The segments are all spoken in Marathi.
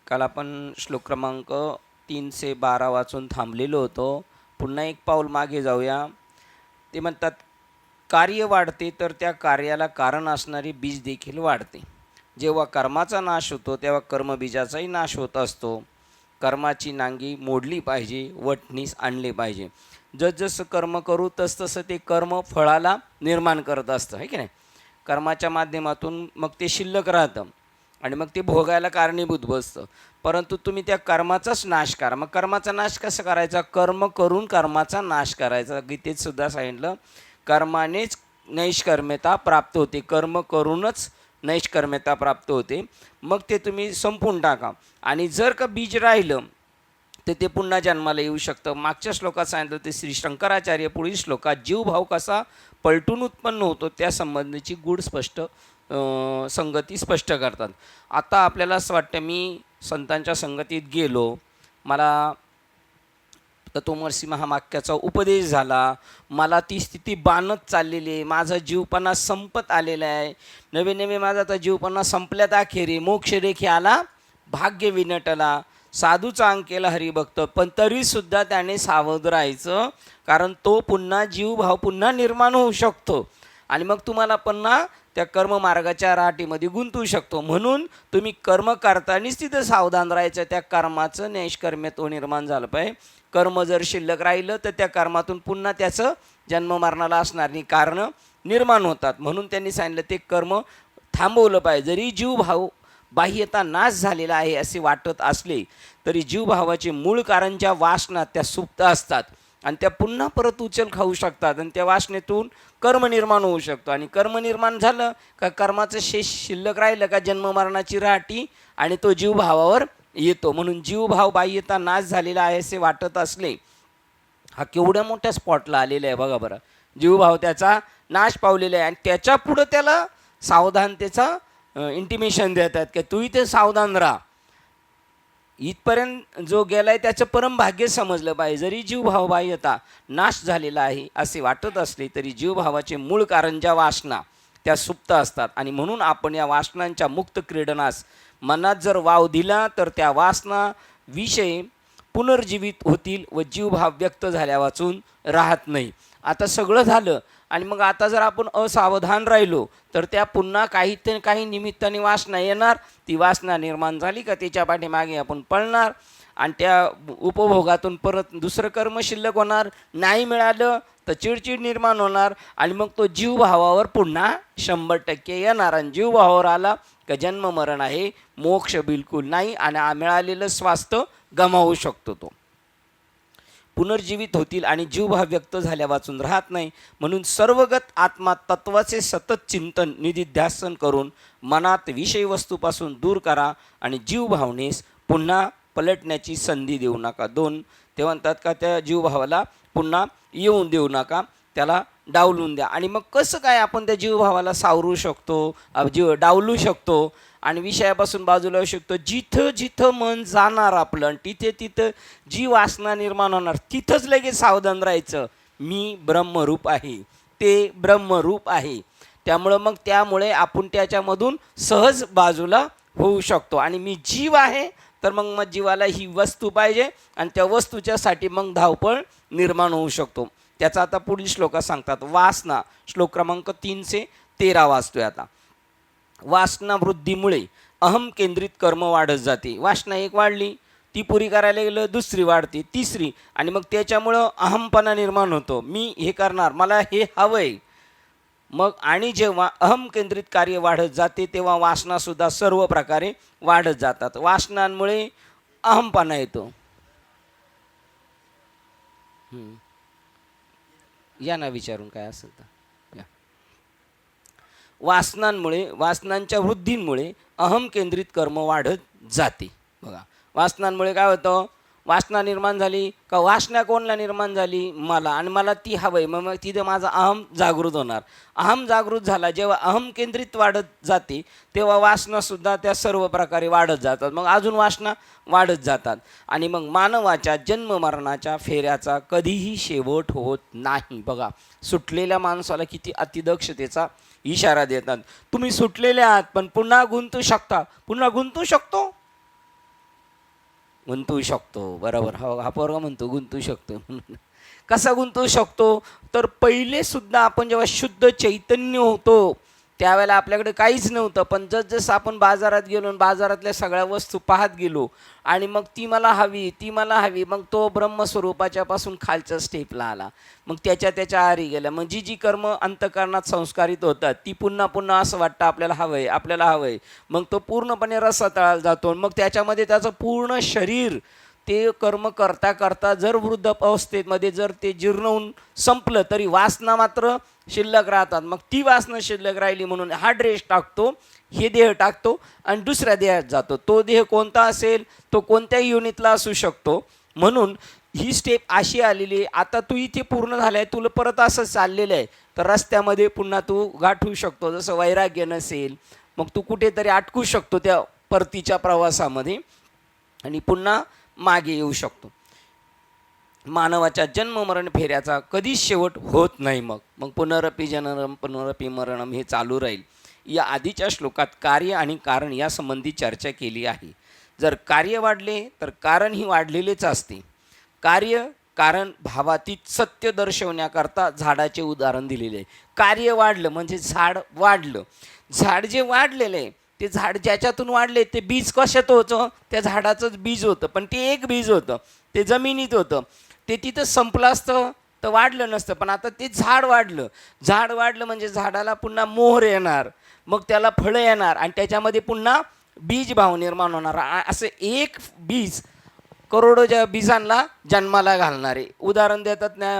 काल आपण श्लोक क्रमांक 3 से 12 वाचून थांबलेलो होतो. पुन्हा एक पाऊल मागे जाऊया. ते म्हणतात, कार्य वाढते तर त्या कार्याला कारण असणारी बीज देखील वाढते. जेव्हा कर्माचा नाश होतो तेव्हा कर्मबीजाचाही नाश होत असतो. कर्माची नांगी मोडली पाहिजे, वटणीस आणले पाहिजे. जसजसं कर्म करू तसतसं ते कर्म फळाला निर्माण करत असतं, आहे की नाही. कर्माच्या माध्यमातून मग ते शिल्लक राहतं आणि मग ते भोगायला कारणीभूत बसतं. परंतु तुम्ही त्या कर्माचाच नाश करा. मग कर्माचा नाश कसा करायचा? कर्म करून कर्माचा नाश करायचा. गीतेत सुद्धा सांगितलं, कर्मानेच नैष्कर्म्यता प्राप्त होते. कर्म करूनच नैष्कर्म्यता प्राप्त होते. मग ते तुम्ही संपून टाका. आणि जर का बीज राहिलं तर ते पुन्हा जन्माला येऊ शकतं. मागच्या श्लोकात सांगितलं ते श्री शंकराचार्य पुढील श्लोकात जीवभाव कसा पलटून उत्पन्न होतो त्या संबंधीची गूढ स्पष्ट संगती स्पष्ट करतात. आता आपल्याला असं वाटतं, मी संतांच्या संगतीत गेलो, मला तत्वमर्सी महावाक्याचा उपदेश झाला, मला ती स्थिती बाणत चाललेली आहे, माझा जीवपणा संपत आलेला आहे, नवे नवे माझा आता जीवपणा संपल्यात अखेरी, मोक्षरेखी आला भाग्य विनटला, साधूचा अंग केला हरिभक्त, पण तरीसुद्धा त्याने सावध राहायचं, कारण तो पुन्हा जीवभाव पुन्हा निर्माण होऊ शकतो आणि मग तुम्हाला पुन्हा त्या कर्ममार्गाच्या राहाटीमध्ये गुंतवू शकतो. म्हणून तुम्ही कर्म करतानाच तिथं सावधान राहायचं. त्या कर्माचं नैष्कर्म्यत्व निर्माण झालं पाहिजे. कर्म जर शिल्लक राहिलं तर त्या कर्मातून पुन्हा त्याचं जन्ममरणाला असणारी कारणं निर्माण होतात. म्हणून त्यांनी सांगितलं ते कर्म थांबवलं पाहिजे. जरी जीवभाव बाह्यता नाश झालेला आहे असे वाटत असले तरी जीवभावाचे मूळ कारण ज्या वासना त्या सुप्त असतात आणि त्या पुन्हा परत उचल खाऊ शकतात आणि त्या वासनेतून कर्म निर्माण होऊ शकतो. आणि कर्म निर्माण झालं का कर्माचं शेष शिल्लक राहिलं का जन्ममरणाची राहटी आणि तो जीवभावावर येतो. म्हणून जीवभाव बाह्यता नाश झालेला आहे असे वाटत असले, हा केवढ्या मोठ्या स्पॉटला आलेला आहे बघा बरं. जीवभाव त्याचा नाश पावलेला आहे आणि त्याच्या पुढं त्याला सावधानतेचा इंटिमेशन देतात की तू इथे सावधान राहा. इथपर्यंत जो गेलाय त्याचं परम भाग्य समजलं पाहिजे. जरी जीवभाव बाह्यता नाश झालेला आहे असे वाटत असले तरी जीवभावाचे मूळ कारण ज्या वासना त्या सुप्त असतात आणि म्हणून आपण या वासनांच्या मुक्त क्रीडनास मनात जर वाव दिला तर त्या वासना विषय पुनर्जीवित होतील व जीवभाव व्यक्त झाल्या वाचून राहत नाही. आता सगळं झालं आणि मग आता जर आपण असावधान राहिलो तर त्या पुन्हा काही निमित्ताने वासना येणार. ती वासना निर्माण झाली का त्याच्या पाठीमागे आपण पळणार आणि त्या उपभोगातून परत दुसरं कर्म शिल्लक होणार. नाही मिळालं तर चिडचिड निर्माण होणार आणि मग तो जीवभावावर पुन्हा 100% येणार. आणि जीवभावावर आला का जन्म मरण आहे, मोक्ष बिलकुल नाही आणि मिळालेलं स्वास्थ्य गमावू शकतो. तो पुनर्जीवित होतील आणि जीवभाव व्यक्त झाल्या वाचून राहत नाही. म्हणून सर्वगत आत्मा तत्वाचे सतत चिंतन निधिध्यासन करून मनात विषयवस्तूपासून दूर करा आणि जीवभावनेस पुन्हा पलटण्याची संधी देऊ नका. ते म्हणतात का त्या जीवभावाला पुन्हा येऊन देऊ नका, त्याला डावलून द्या. आणि मग कसं काय आपण त्या जीवभावाला सावरू शकतो, डावलू शकतो आणि विषयापासून बाजूला येऊ शकतो? जिथं जिथं मन जाणार आपलं आणि तिथे तिथं जी वासना निर्माण होणार तिथंच लगेच सावधान राहायचं. मी ब्रह्मरूप आहे, ते ब्रह्मरूप आहे. त्यामुळे आपण त्याच्यामधून सहज बाजूला होऊ शकतो. आणि मी जीव आहे तर मग जीवाला ही वस्तू पाहिजे आणि त्या वस्तूच्यासाठी मग धावपळ निर्माण होऊ शकतो. त्याचा आता पुढील श्लोकात सांगतात. वासना श्लोक क्रमांक 3 से 13 वाचतोय आता. वासना वृद्धीमुळे अहम केंद्रित कर्म वाढत जाते. वासना एक वाढली, ती पुरी करायला गेलं दुसरी वाढते, तिसरी, आणि मग त्याच्यामुळं अहमपणा निर्माण होतो. मी हे करणार, मला हे हवंय. मग आणि जेव्हा अहम केंद्रित कार्य वाढत जाते तेव्हा वासनासुद्धा सर्व प्रकारे वाढत जातात. वासनांमुळे अहमपणा येतो. या ना विचारून काय असेल तर. वासनांच्या वृद्धींमुळे अहम केंद्रित कर्म वाढत जाते. बघा, वासनांमुळे काय होतं? वासना निर्माण झाली का वासना कोणला निर्माण झाली? मला, आणि मला ती हवंय. मग तिथे माझा अहम जागृत होणार. अहम जागृत झाला जेव्हा अहम केंद्रित वाढत जाते तेव्हा वासनासुद्धा त्या सर्व प्रकारे वाढत जातात. मग अजून वासना वाढत जातात आणि मग मानवाच्या जन्ममरणाच्या फेऱ्याचा कधीही शेवट होत नाही. बघा, सुटलेल्या माणसाला किती अतिदक्षतेचा इशारा देतात. तुम्ही सुटलेले आहात पण पुन्हा गुंतू शकता, पुन्हा गुंतू शकतो. गुंतवू शकतो. बरोबर. हो, हा पोरगा म्हणतो गुंतवू शकतो म्हणून. कसा गुंतवू शकतो? तर पहिले सुद्धा आपण जेव्हा शुद्ध चैतन्य होतो, त्यावेळेला आपल्याकडे काहीच नव्हतं. पण जसं आपण बाजारात गेलो आणि बाजारातल्या सगळ्या वस्तू पाहत गेलो आणि मग ती मला हवी, ती मला हवी. मग तो ब्रह्मस्वरूपाच्यापासून खालच्या स्टेपला आला. मग त्याच्या आहारी गेला. मग जी कर्म अंतःकरणात संस्कारित होतात, ती पुन्हा पुन्हा असं वाटतं आपल्याला हवंय, आपल्याला हवंय. मग तो पूर्णपणे रसातळाला जातो. मग त्याच्यामध्ये त्याचं पूर्ण शरीर ते कर्म करता करता जर वृद्ध अवस्थेमध्ये जर ते जीर्ण होऊन संपलं तरी वासना मात्र शिल्लक राहतात. मग ती वासना शिल्लक राहिली म्हणून हा ड्रेस टाकतो, हे देह टाकतो आणि दुसऱ्या देहात जातो. तो देह कोणता असेल, तो कोणत्याही युनिटला असू शकतो. म्हणून ही स्टेप अशी आलेली आहे. आता तू इथे पूर्ण झालं आहे, तुला परत असं चाललेलं आहे, तर रस्त्यामध्ये पुन्हा तू गाठू शकतो. जसं वैराग्य नसेल, मग तू कुठेतरी अटकू शकतो त्या परतीच्या प्रवासामध्ये आणि पुन्हा मागे येऊ शकतो. मानवाच्या जन्म मरण फेऱ्याचा कधीच शेवट होत नाही. मग पुनरपी जननम पुनरपी मरणम हे चालू राहील. या आधीच्या श्लोकात कार्य आणि कारण यासंबंधी चर्चा केली आहे. जर कार्य वाढले तर कारणही वाढलेलेच असते. कार्य कारण भावातीत सत्य दर्शवण्याकरता झाडाचे उदाहरण दिलेले आहे. कार्य वाढलं म्हणजे झाड वाढलं. झाड जे वाढलेलं आहे ते झाड ज्याच्यातून वाढले ते बीज कशात होतं, त्या झाडाचंच बीज होतं. पण ते एक बीज होतं, ते जमिनीत होतं. ते तिथं संपलं असतं तर वाढलं नसतं. पण आता ते झाड वाढलं. झाड वाढलं म्हणजे झाडाला पुन्हा मोहर येणार, मग त्याला फळं येणार आणि त्याच्यामध्ये पुन्हा बीज भाव निर्माण होणार. असं एक बीज करोडोच्या बीजांना जन्माला घालणारे उदाहरण देतात ना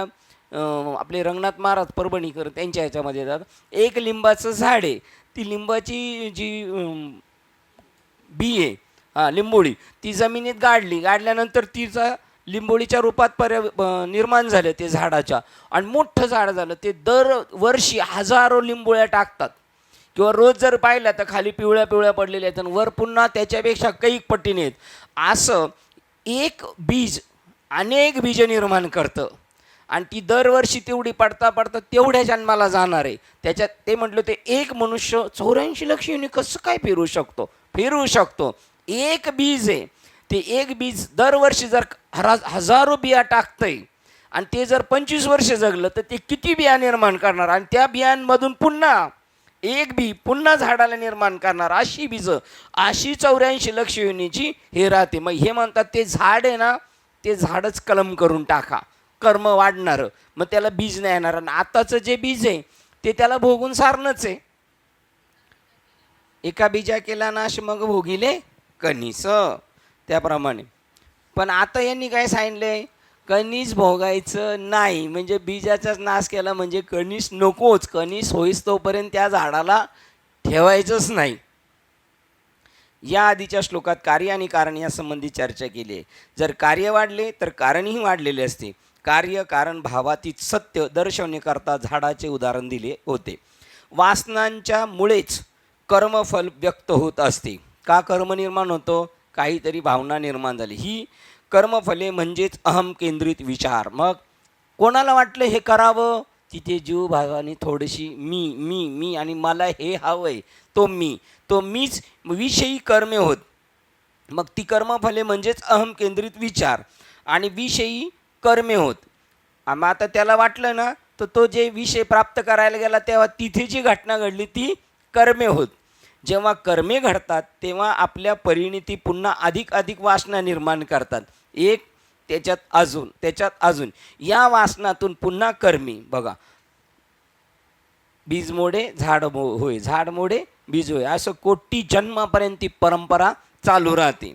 आपले रंगनाथ महाराज परभणीकर. त्यांच्या ह्याच्यामध्ये येतात, एक लिंबाचं झाड आहे, ती लिंबाची जी बी आहे लिंबोळी, ती जमिनीत गाडल्यानंतर तिचा लिंबोळीच्या रूपात निर्माण झालं ते झाडाच्या आणि मोठं झाड झालं. ते दरवर्षी हजारो लिंबोळ्या टाकतात किंवा रोज जर पाहिलं तर खाली पिवळ्या पिवळ्या पडलेल्या आहेत आणि वर पुन्हा त्याच्यापेक्षा कैक पटीने आहेत. असं एक बीज अनेक बीज निर्माण करतं आणि ती दरवर्षी तेवढी पडता पडता तेवढ्या जन्माला जाणार आहे. त्याच्यात ते म्हटलं ते एक मनुष्य 84 लक्ष युनी कसं काय फिरू शकतो. एक बीज आहे, ते एक बीज दरवर्षी जर हजारो बिया टाकतंय आणि ते जर 25 वर्ष जगलं तर ते किती बिया निर्माण करणार आणि त्या बियांमधून पुन्हा एक बी पुन्हा झाडाला निर्माण करणार. अशी बीजं, अशी 84 लक्ष युनीची हे राहते. मग हे म्हणतात ते झाड आहे ना, ते झाडच कलम करून टाका, कर्म वाढणारं, मग त्याला बीज नाही येणार. आणि आताचं जे बीज आहे ते त्याला भोगून सारणंच आहे. एका बीजा केला नाश मग भोगिले कणीस, त्याप्रमाणे. पण आता यांनी काय सांगितलंय, कणीस भोगायचं नाही. म्हणजे बीजाचाच नाश केला म्हणजे कणीस नकोच. कणीस होईस तोपर्यंत त्या झाडाला ठेवायचंच नाही. या आधीच्या श्लोकात कार्य आणि कारण यासंबंधी चर्चा केली आहे. जर कार्य वाढले तर कारणही वाढलेले असते. कार्य कारण भावातीत सत्य दर्शवण्याकरता झाडाचे उदाहरण दिले होते. वासनांच्या मुळेच कर्मफल व्यक्त होत असते. का कर्म निर्माण होतो, काहीतरी भावना निर्माण झाली. ही कर्मफले म्हणजेच अहम केंद्रित विचार. मग कोणाला वाटलं हे करावं, तिथे जीव भावाने थोडीशी मी मी मी आणि मला हे हवंय, तो मीच विषयी कर्मे होत. मग ती कर्मफले म्हणजेच अहम केंद्रित विचार आणि विषयी कर्मे होत. मग आता त्याला वाटलं ना, तर तो जे विषय प्राप्त करायला गेला तेव्हा तिथे जी घटना घडली ती कर्मे होत. जेव्हा कर्मे घडतात तेव्हा आपल्या परिणिती पुन्हा अधिक वासना निर्माण करतात. एक त्याच्यात अजून या वासनातून पुन्हा कर्मी. बघा, बीज मोडे झाड होय, झाड मोडे बीज होय, असं कोटी जन्मापर्यंत ती परंपरा चालू राहते.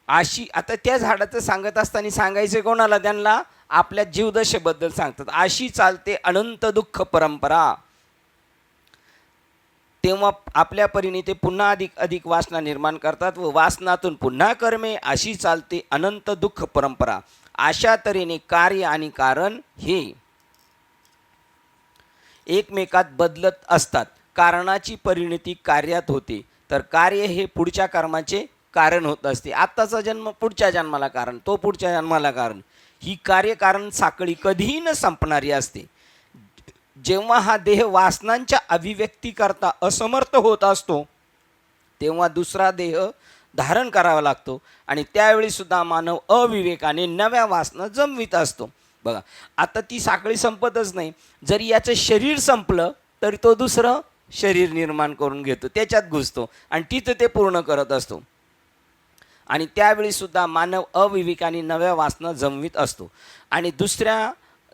अशी आता त्या झाडाचं सांगत असताना सांगायचं कोणाला, त्यांना आपल्या जीवदशेबद्दल सांगतात. अशी चालते अनंत दुःख परंपरा. तेव्हा आपल्या परीने ते पुन्हा अधिक वासना निर्माण करतात व वासनातून पुन्हा कर्मे. अशी चालते अनंत दुःख परंपरा. अशा तऱ्हेने कार्य आणि कारण हे एकमेकात बदलत असतात. कारणाची परिणती कार्यात होते तर कार्य हे पुढच्या कर्माचे कारण होत असते. आत्ताचा जन्म पुढच्या जन्माला कारण, तो पुढच्या जन्माला कारण. ही कार्यकारण साखळी कधीही न संपणारी असते. जेव्हा हा देह वासनांच्या अभिव्यक्तीकरता असमर्थ होत असतो तेव्हा दुसरा देह धारण करावा लागतो आणि त्यावेळीसुद्धा मानव अविवेकाने नव्या वासना जमवीत असतो. बघा, आता ती साखळी संपतच नाही. जरी याचं शरीर संपलं तरी तो दुसरं शरीर निर्माण करून घेतो, त्याच्यात घुसतो आणि तिथं ते पूर्ण करत असतो. आणि त्यावेळीसुद्धा मानव अविवेकाने नव्या वासना जमवीत असतो आणि दुसऱ्या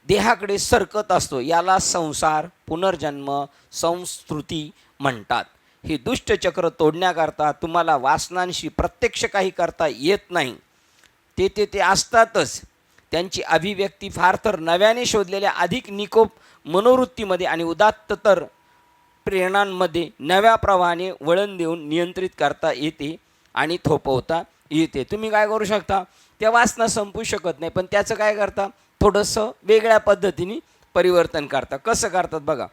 देहाकडे सरकत असतो. याला संसार, पुनर्जन्म, संस्कृती म्हणतात. हे दुष्टचक्र तोडण्याकरता तुम्हाला वासनांशी प्रत्यक्ष काही करता येत नाही. ते असतातच. त्यांची अभिव्यक्ती फार तर नव्याने शोधलेल्या अधिक निकोप मनोवृत्तीमध्ये आणि उदात्ततर प्रेरणांमध्ये नव्या प्रवाहाने वळण देऊन नियंत्रित करता येते आणि थोपवता येते. तुम्ही काय करू शकता, त्या वासना संपू शकत नाही, पण त्याचं काय करता, थोडंसं वेगळ्या पद्धतीने परिवर्तन करता. कसं करतात बघा,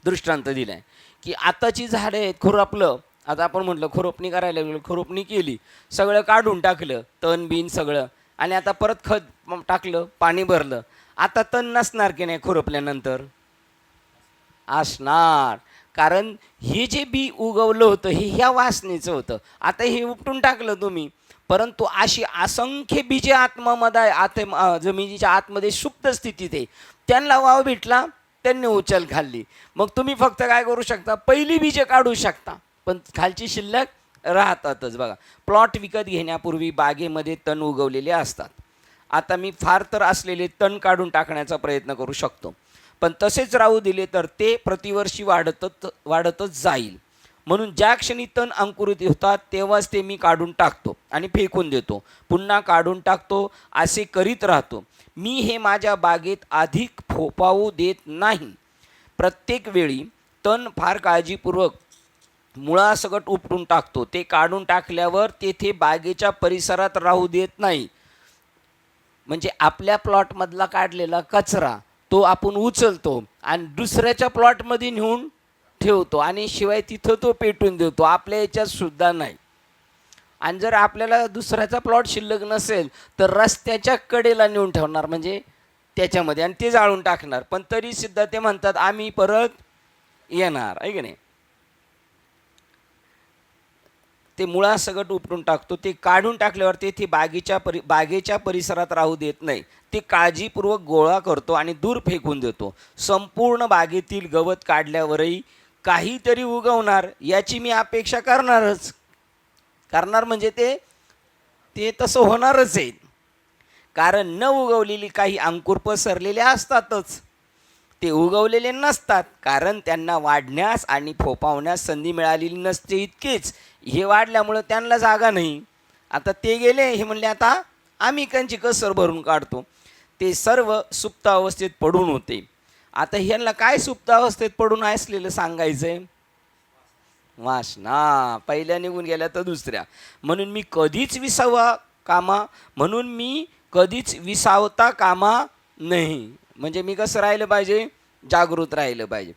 दृष्टांत दिला आहे की आताची झाडं आहेत, खुरपलं. आता आपण म्हटलं खुरपणी करायला गेलो, खुरपणी केली, सगळं काढून टाकलं, तण बिन सगळं, आणि आता परत खत टाकलं, पाणी भरलं. आता तण नसणार की नाही खुरपल्यानंतर? असणार. कारण हे जे बी उगवलं होतं हे ह्या वासनेचं होतं. आता हे उपटून टाकलं तुम्ही, परंतु अशी असंख्य बीजे आत्मामध्ये जमिनीच्या आतमध्ये सुप्त स्थितीत आहे. त्यांना वाव भेटला, त्यांनी उचल खाल्ली. मग तुम्ही फक्त काय करू शकता, पहिली बीजे काढू शकता, पण खालची शिल्लक राहतातच. बघा, प्लॉट विकत घेण्यापूर्वी बागेमध्ये तण उगवलेले असतात. आता मी फार तर असलेले तण काढून टाकण्याचा प्रयत्न करू शकतो, पण तसेच राहू दिले तर ते प्रतिवर्षी वाढतच जाईल. म्हणून ज्या क्षणी तण अंकुरित होतात तेव्हाच ते मी काढून टाकतो आणि फेकून देतो, पुन्हा काढून टाकतो, असे करीत राहतो. मी हे माझ्या बागेत अधिक फोपावू देत नाही. प्रत्येक वेळी तण फार काळजीपूर्वक मुळासकट उपटून टाकतो. ते काढून टाकल्यावर तेथे बागेच्या परिसरात राहू देत नाही. म्हणजे आपल्या प्लॉटमधला काढलेला कचरा तो आपण उचलतो आणि दुसऱ्याच्या प्लॉटमध्ये नेऊन ठेवतो आणि शिवाय तिथं तो पेटून देतो, आपल्या याच्यात सुद्धा नाही. आणि जर आपल्याला दुसऱ्याचा प्लॉट शिल्लक नसेल तर रस्त्याच्या कडेला नेऊन ठेवणार, म्हणजे त्याच्यामध्ये, आणि ते जाळून टाकणार. पण तरीसुद्धा ते म्हणतात आम्ही परत येणार, आहे की नाही? ते मुळासकट उपटून टाकतो. ते काढून टाकल्यावर तेथे बागेच्या परिसरात राहू देत नाही. ते काळजीपूर्वक गोळा करतो आणि दूर फेकून देतो. संपूर्ण बागेतील गवत काढल्यावरही काहीतरी उगवणार याची मी अपेक्षा करणार म्हणजे ते तसं होणारच आहे. कारण न उगवलेली काही अंकुर पसरलेले असतातच. ते उगवलेले नसतात कारण त्यांना वाढण्यास आणि फोपावण्यास संधी मिळालेली नसते. इतकेच, हे वाढल्यामुळं त्यांना जागा नाही. आता ते गेले, हे म्हणले आता आम्ही त्यांची कसर भरून काढतो. ते सर्व सुप्त अवस्थेत पडून होते. आता ह्यांना काय सुप्त अवस्थेत पडून असलेलं सांगायचंय? वासना पहिल्या निघून गेल्या तर दुसऱ्या. म्हणून मी कधीच विसावता कामा नाही. म्हणजे मी कसं राहिलं पाहिजे? जागृत राहिलं पाहिजे.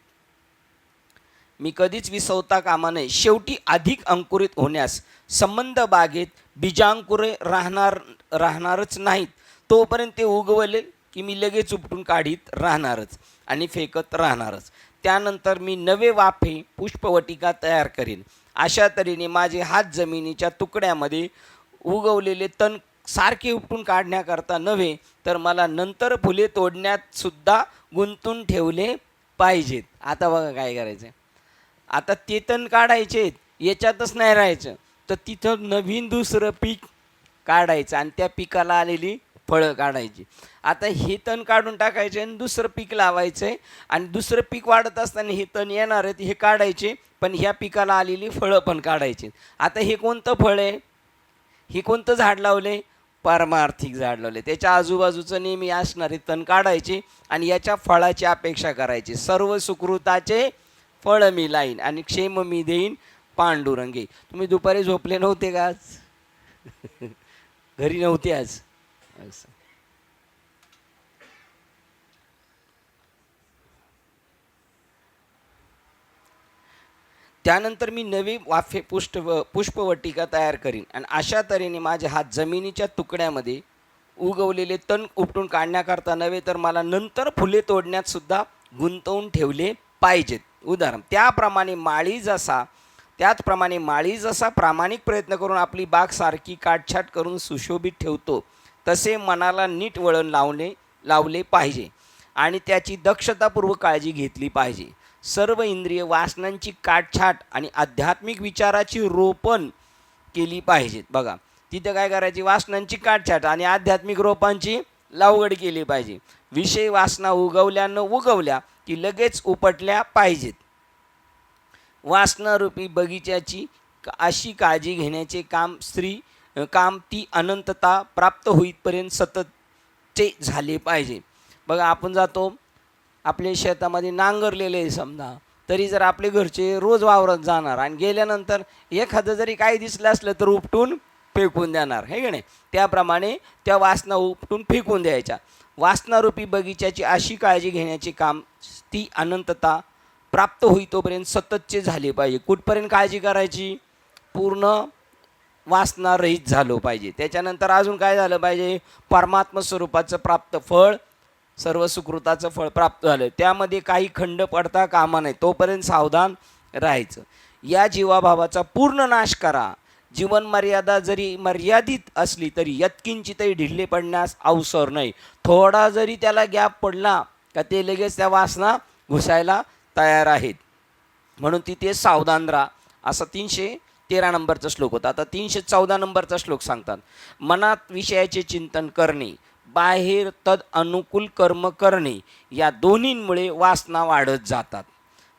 मी कधीच विसवता कामा नये. शेवटी अधिक अंकुरित होण्यास संबंध बागेत बीजांकुरे राहणारच नाहीत. तोपर्यंत ते उगवले की मी लगेच उपटून काढीत राहणारच आणि फेकत राहणारच. त्यानंतर मी नवे वाफे पुष्पवटिका तयार करीन. अशा तऱ्हेने माझे हात जमिनीच्या तुकड्यामध्ये उगवलेले तण सारखे उपटून काढण्याकरता नव्हे तर मला नंतर फुले तोडण्यात सुद्धा गुंतून ठेवले पाहिजेत. आता बघा काय करायचं. आता ते तण काढायचे, याच्यातच नाही राहायचं, तर तिथं नवीन दुसरं पीक काढायचं आणि त्या पिकाला आलेली फळं काढायची. आता हे तण काढून टाकायचे आणि दुसरं पीक लावायचं आहे, आणि दुसरं पीक वाढत असताना हे तण येणार आहेत, हे काढायचे, पण ह्या पिकाला आलेली फळं पण काढायची. आता हे कोणतं फळ आहे? हे कोणतं झाड लावले? पारमार्थिक झाड लावले. त्याच्या आजूबाजूचं नेहमी असणारे तण काढायचे आणि याच्या फळाची अपेक्षा करायची. सर्व सुकृताचे फळ मी लाईन आणि क्षेम मी देईन पांडुरंगे. तुम्ही दुपारी झोपले नव्हते का आज? घरी नव्हते आज? असं. त्यानंतर मी नवी वाफे पुष्पवटिका तयार करीन आणि अशा तऱ्हेने माझे हात जमिनीच्या तुकड्यामध्ये उगवलेले तण उपटून काढण्याकरता नव्हे तर मला नंतर फुले तोडण्यात सुद्धा गुंतवून ठेवले पाहिजेत. उदाहरण, त्याप्रमाणे माळी जसा त्याचप्रमाणे माळी जसा प्रामाणिक प्रयत्न करून आपली बाग सारखी काटछाट करून सुशोभित ठेवतो, तसे मनाला नीट वळण लावले पाहिजे आणि त्याची दक्षतापूर्वक काळजी घेतली पाहिजे. सर्व इंद्रिय वासनांची काटछाट आणि आध्यात्मिक विचाराची रोपण केली पाहिजेत. बघा, तिथं काय करायची? वासनांची काटछाट आणि आध्यात्मिक रोपांची लागवड केली पाहिजे. विषय वासना उगवल्या की लगेच उपटल्या पाहिजेत. वासनारूपी बगीच्याची अशी काळजी घेण्याचे काम ती अनंतता प्राप्त होईपर्यंत सततचे झाले पाहिजे. बघा, आपण जातो आपल्या शेतामध्ये नांगरलेले समजा, तरी जर आपले घरचे रोज वावरात जाणार आणि गेल्यानंतर एखादं जरी काही दिसलं असलं तर उपटून फेकून देणार, हे की नाही? त्याप्रमाणे त्या वासना उपटून फेकून द्यायच्या. वासनारूपी बगीच्याची अशी काळजी घेण्याचे काम ती अनंतता प्राप्त होईतोपर्यंत सततचे झाले पाहिजे. कुठपर्यंत काळजी करायची? पूर्ण वासना रहित झालो पाहिजे. त्याच्यानंतर अजून काय झालं पाहिजे? परमात्म स्वरूपाचं प्राप्त फळ, सर्व सुकृताचं फळ प्राप्त झालं, त्यामध्ये काही खंड पडता कामा नये, तोपर्यंत सावधान राहायचं. या जीवाभावाचा पूर्ण नाश करा. जीवन मर्यादा जरी मर्यादित असली तरी यत्किंचितही ढिल्ले पडण्यास अवसर नाही. थोडा जरी त्याला गॅप पडला का ते लगेच त्या वासना घुसायला तयार आहेत. म्हणून तिथे सावधान राहा. असा 313 नंबरचा श्लोक होता. आता 314 नंबरचा श्लोक सांगतात. मनात विषयाचे चिंतन करणे, बाहेर तद अनुकूल कर्म करणे, या दोन्हींमुळे वासना वाढत जातात.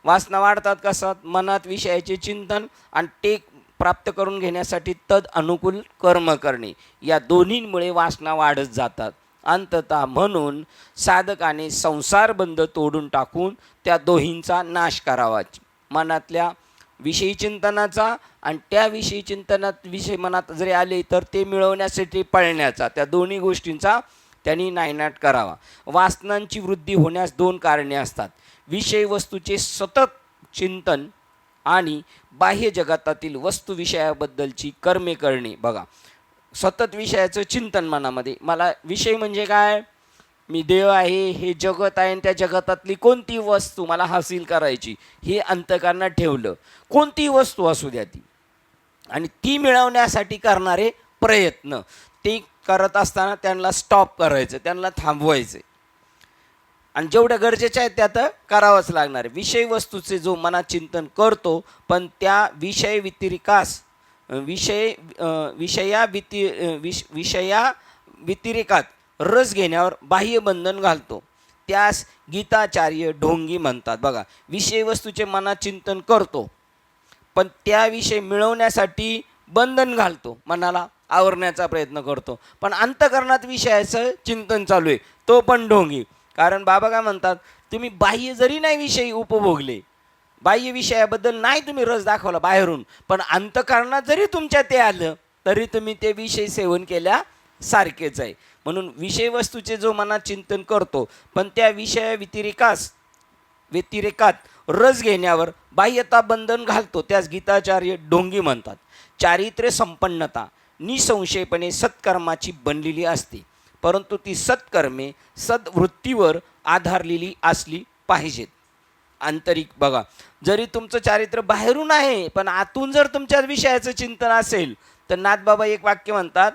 वासना वाढतात कसं? मनात विषयाचे चिंतन आणि ते प्राप्त करून घेण्यासाठी तद अनुकूल कर्म करणे, या दोन्हींमुळे वासना वाढत जातात. अंततः म्हणून साधकाने संसार बंध तोडून टाकून त्या दोहींचा नाश करावा. मनातल्या विषयी चिंतनाचा आणि त्या विषयी चिंतनात विषय मनात जरी आले तर ते मिळवण्यासाठी पळण्याचा, त्या दोन्ही गोष्टींचा त्यांनी नायनाट करावा. वासनांची वृद्धी होण्यास 2 कारणे असतात. विषय वस्तूचे सतत चिंतन आणि बाह्य जगतातील वस्तू विषयाबद्दलची कर्मे करणे. बघा, सतत विषयाचं चिंतन मनामध्ये. मला विषय म्हणजे काय? मी देव आहे, हे जगत आहे आणि त्या जगतातली कोणती वस्तू मला हासिल करायची हे अंतःकरणात ठेवलं. कोणती वस्तू असू द्या ती, आणि ती मिळवण्यासाठी करणारे प्रयत्न, ते करत असताना त्यांना स्टॉप करायचं, त्यांना थांबवायचं आणि जेवढ्या गरजेच्या आहेत त्यात करावंच लागणार. विषय वस्तूचे जो मनात चिंतन करतो पण त्या विषय व्यतिरेकात रस घेण्यावर बाह्य बंधन घालतो, त्यास गीताचार्य ढोंगी म्हणतात. बघा, विषय वस्तूचे मनात चिंतन करतो पण त्याविषयी मिळवण्यासाठी बंधन घालतो, मनाला आवरण्याचा प्रयत्न करतो, पण अंतःकरणात विषयाचं चिंतन चालू आहे, तो पण ढोंगी. कारण बाबा काय म्हणतात? तुम्ही बाह्य जरी नाही विषयी उपभोगले, बाह्य विषयाबद्दल नाही तुम्ही रस दाखवला बाहेरून, पण अंतःकरणात जरी तुमच्या ते आलं तरी तुम्ही ते विषय सेवन केल्या सारखेच आहे. म्हणून विषय वस्तूचे जो मनात चिंतन करतो पण त्या विषया व्यतिरेकात रस घेण्यावर बाह्यता बंधन घालतो, त्यास गीताचार्य ढोंगी म्हणतात. चारित्र्य संपन्नता निसंशयपणे सत्कर्माची बनलेली असते, परंतु ती सत्कर्मे सद्वृत्तीवर आधारलेली असली पाहिजेत. आंतरिक बघा, जरी तुमचं चारित्र्य बाहेरून आहे पण आतून जर तुमच्या विषयाचं चिंतन असेल तर नाथबाबा एक वाक्य म्हणतात,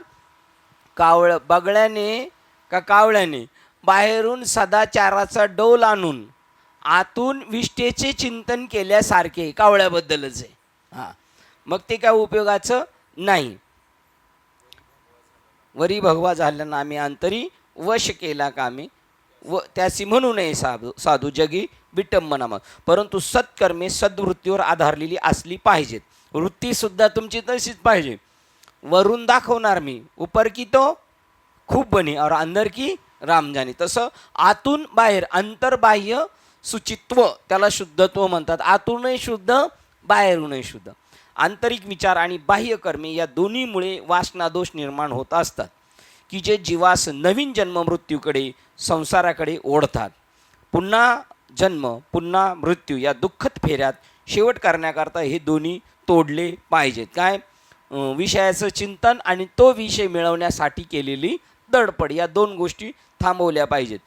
बगळ्याने का कावळ्याने बाहेरून सदाचाराचा डोल आणून आतून विष्ठेचे चिंतन केल्यासारखे कावळ्याबद्दलच आहे. हां, मग ते काय उपयोगाचं नाही. वरी भगवा झाल्यानं आम्ही अंतरी वश केला कामे, व त्यासी म्हणू नये साधू जगी विटंबना. परंतु सत्कर्मे सद्वृत्तीवर आधारलेली असली पाहिजेत. वृत्तीसुद्धा तुमची तशीच पाहिजे. वरून दाखवणार मी, ऊपर की तो खूप बनी और अंदर की राम जाने. तसं आतून बाहेर, अंतर्बाह्य सुचित्व, त्याला शुद्धत्व म्हणतात. आतूनही शुद्ध, बाहेरूनही शुद्ध. आंतरिक विचार आणि बाह्य कर्मे या दोन्हीमुळे वासना दोष निर्माण होत असतात की जे जीवास नवीन जन्म मृत्यूकडे, संसाराकडे ओढतात. पुन्हा जन्म पुन्हा मृत्यू या दुःखद फेऱ्यात शेवट करण्याकरता हे दोन्ही तोडले पाहिजेत. काय? विषयाचं चिंतन आणि तो विषय मिळवण्यासाठी केलेली धडपड, या 2 गोष्टी थांबवल्या पाहिजेत.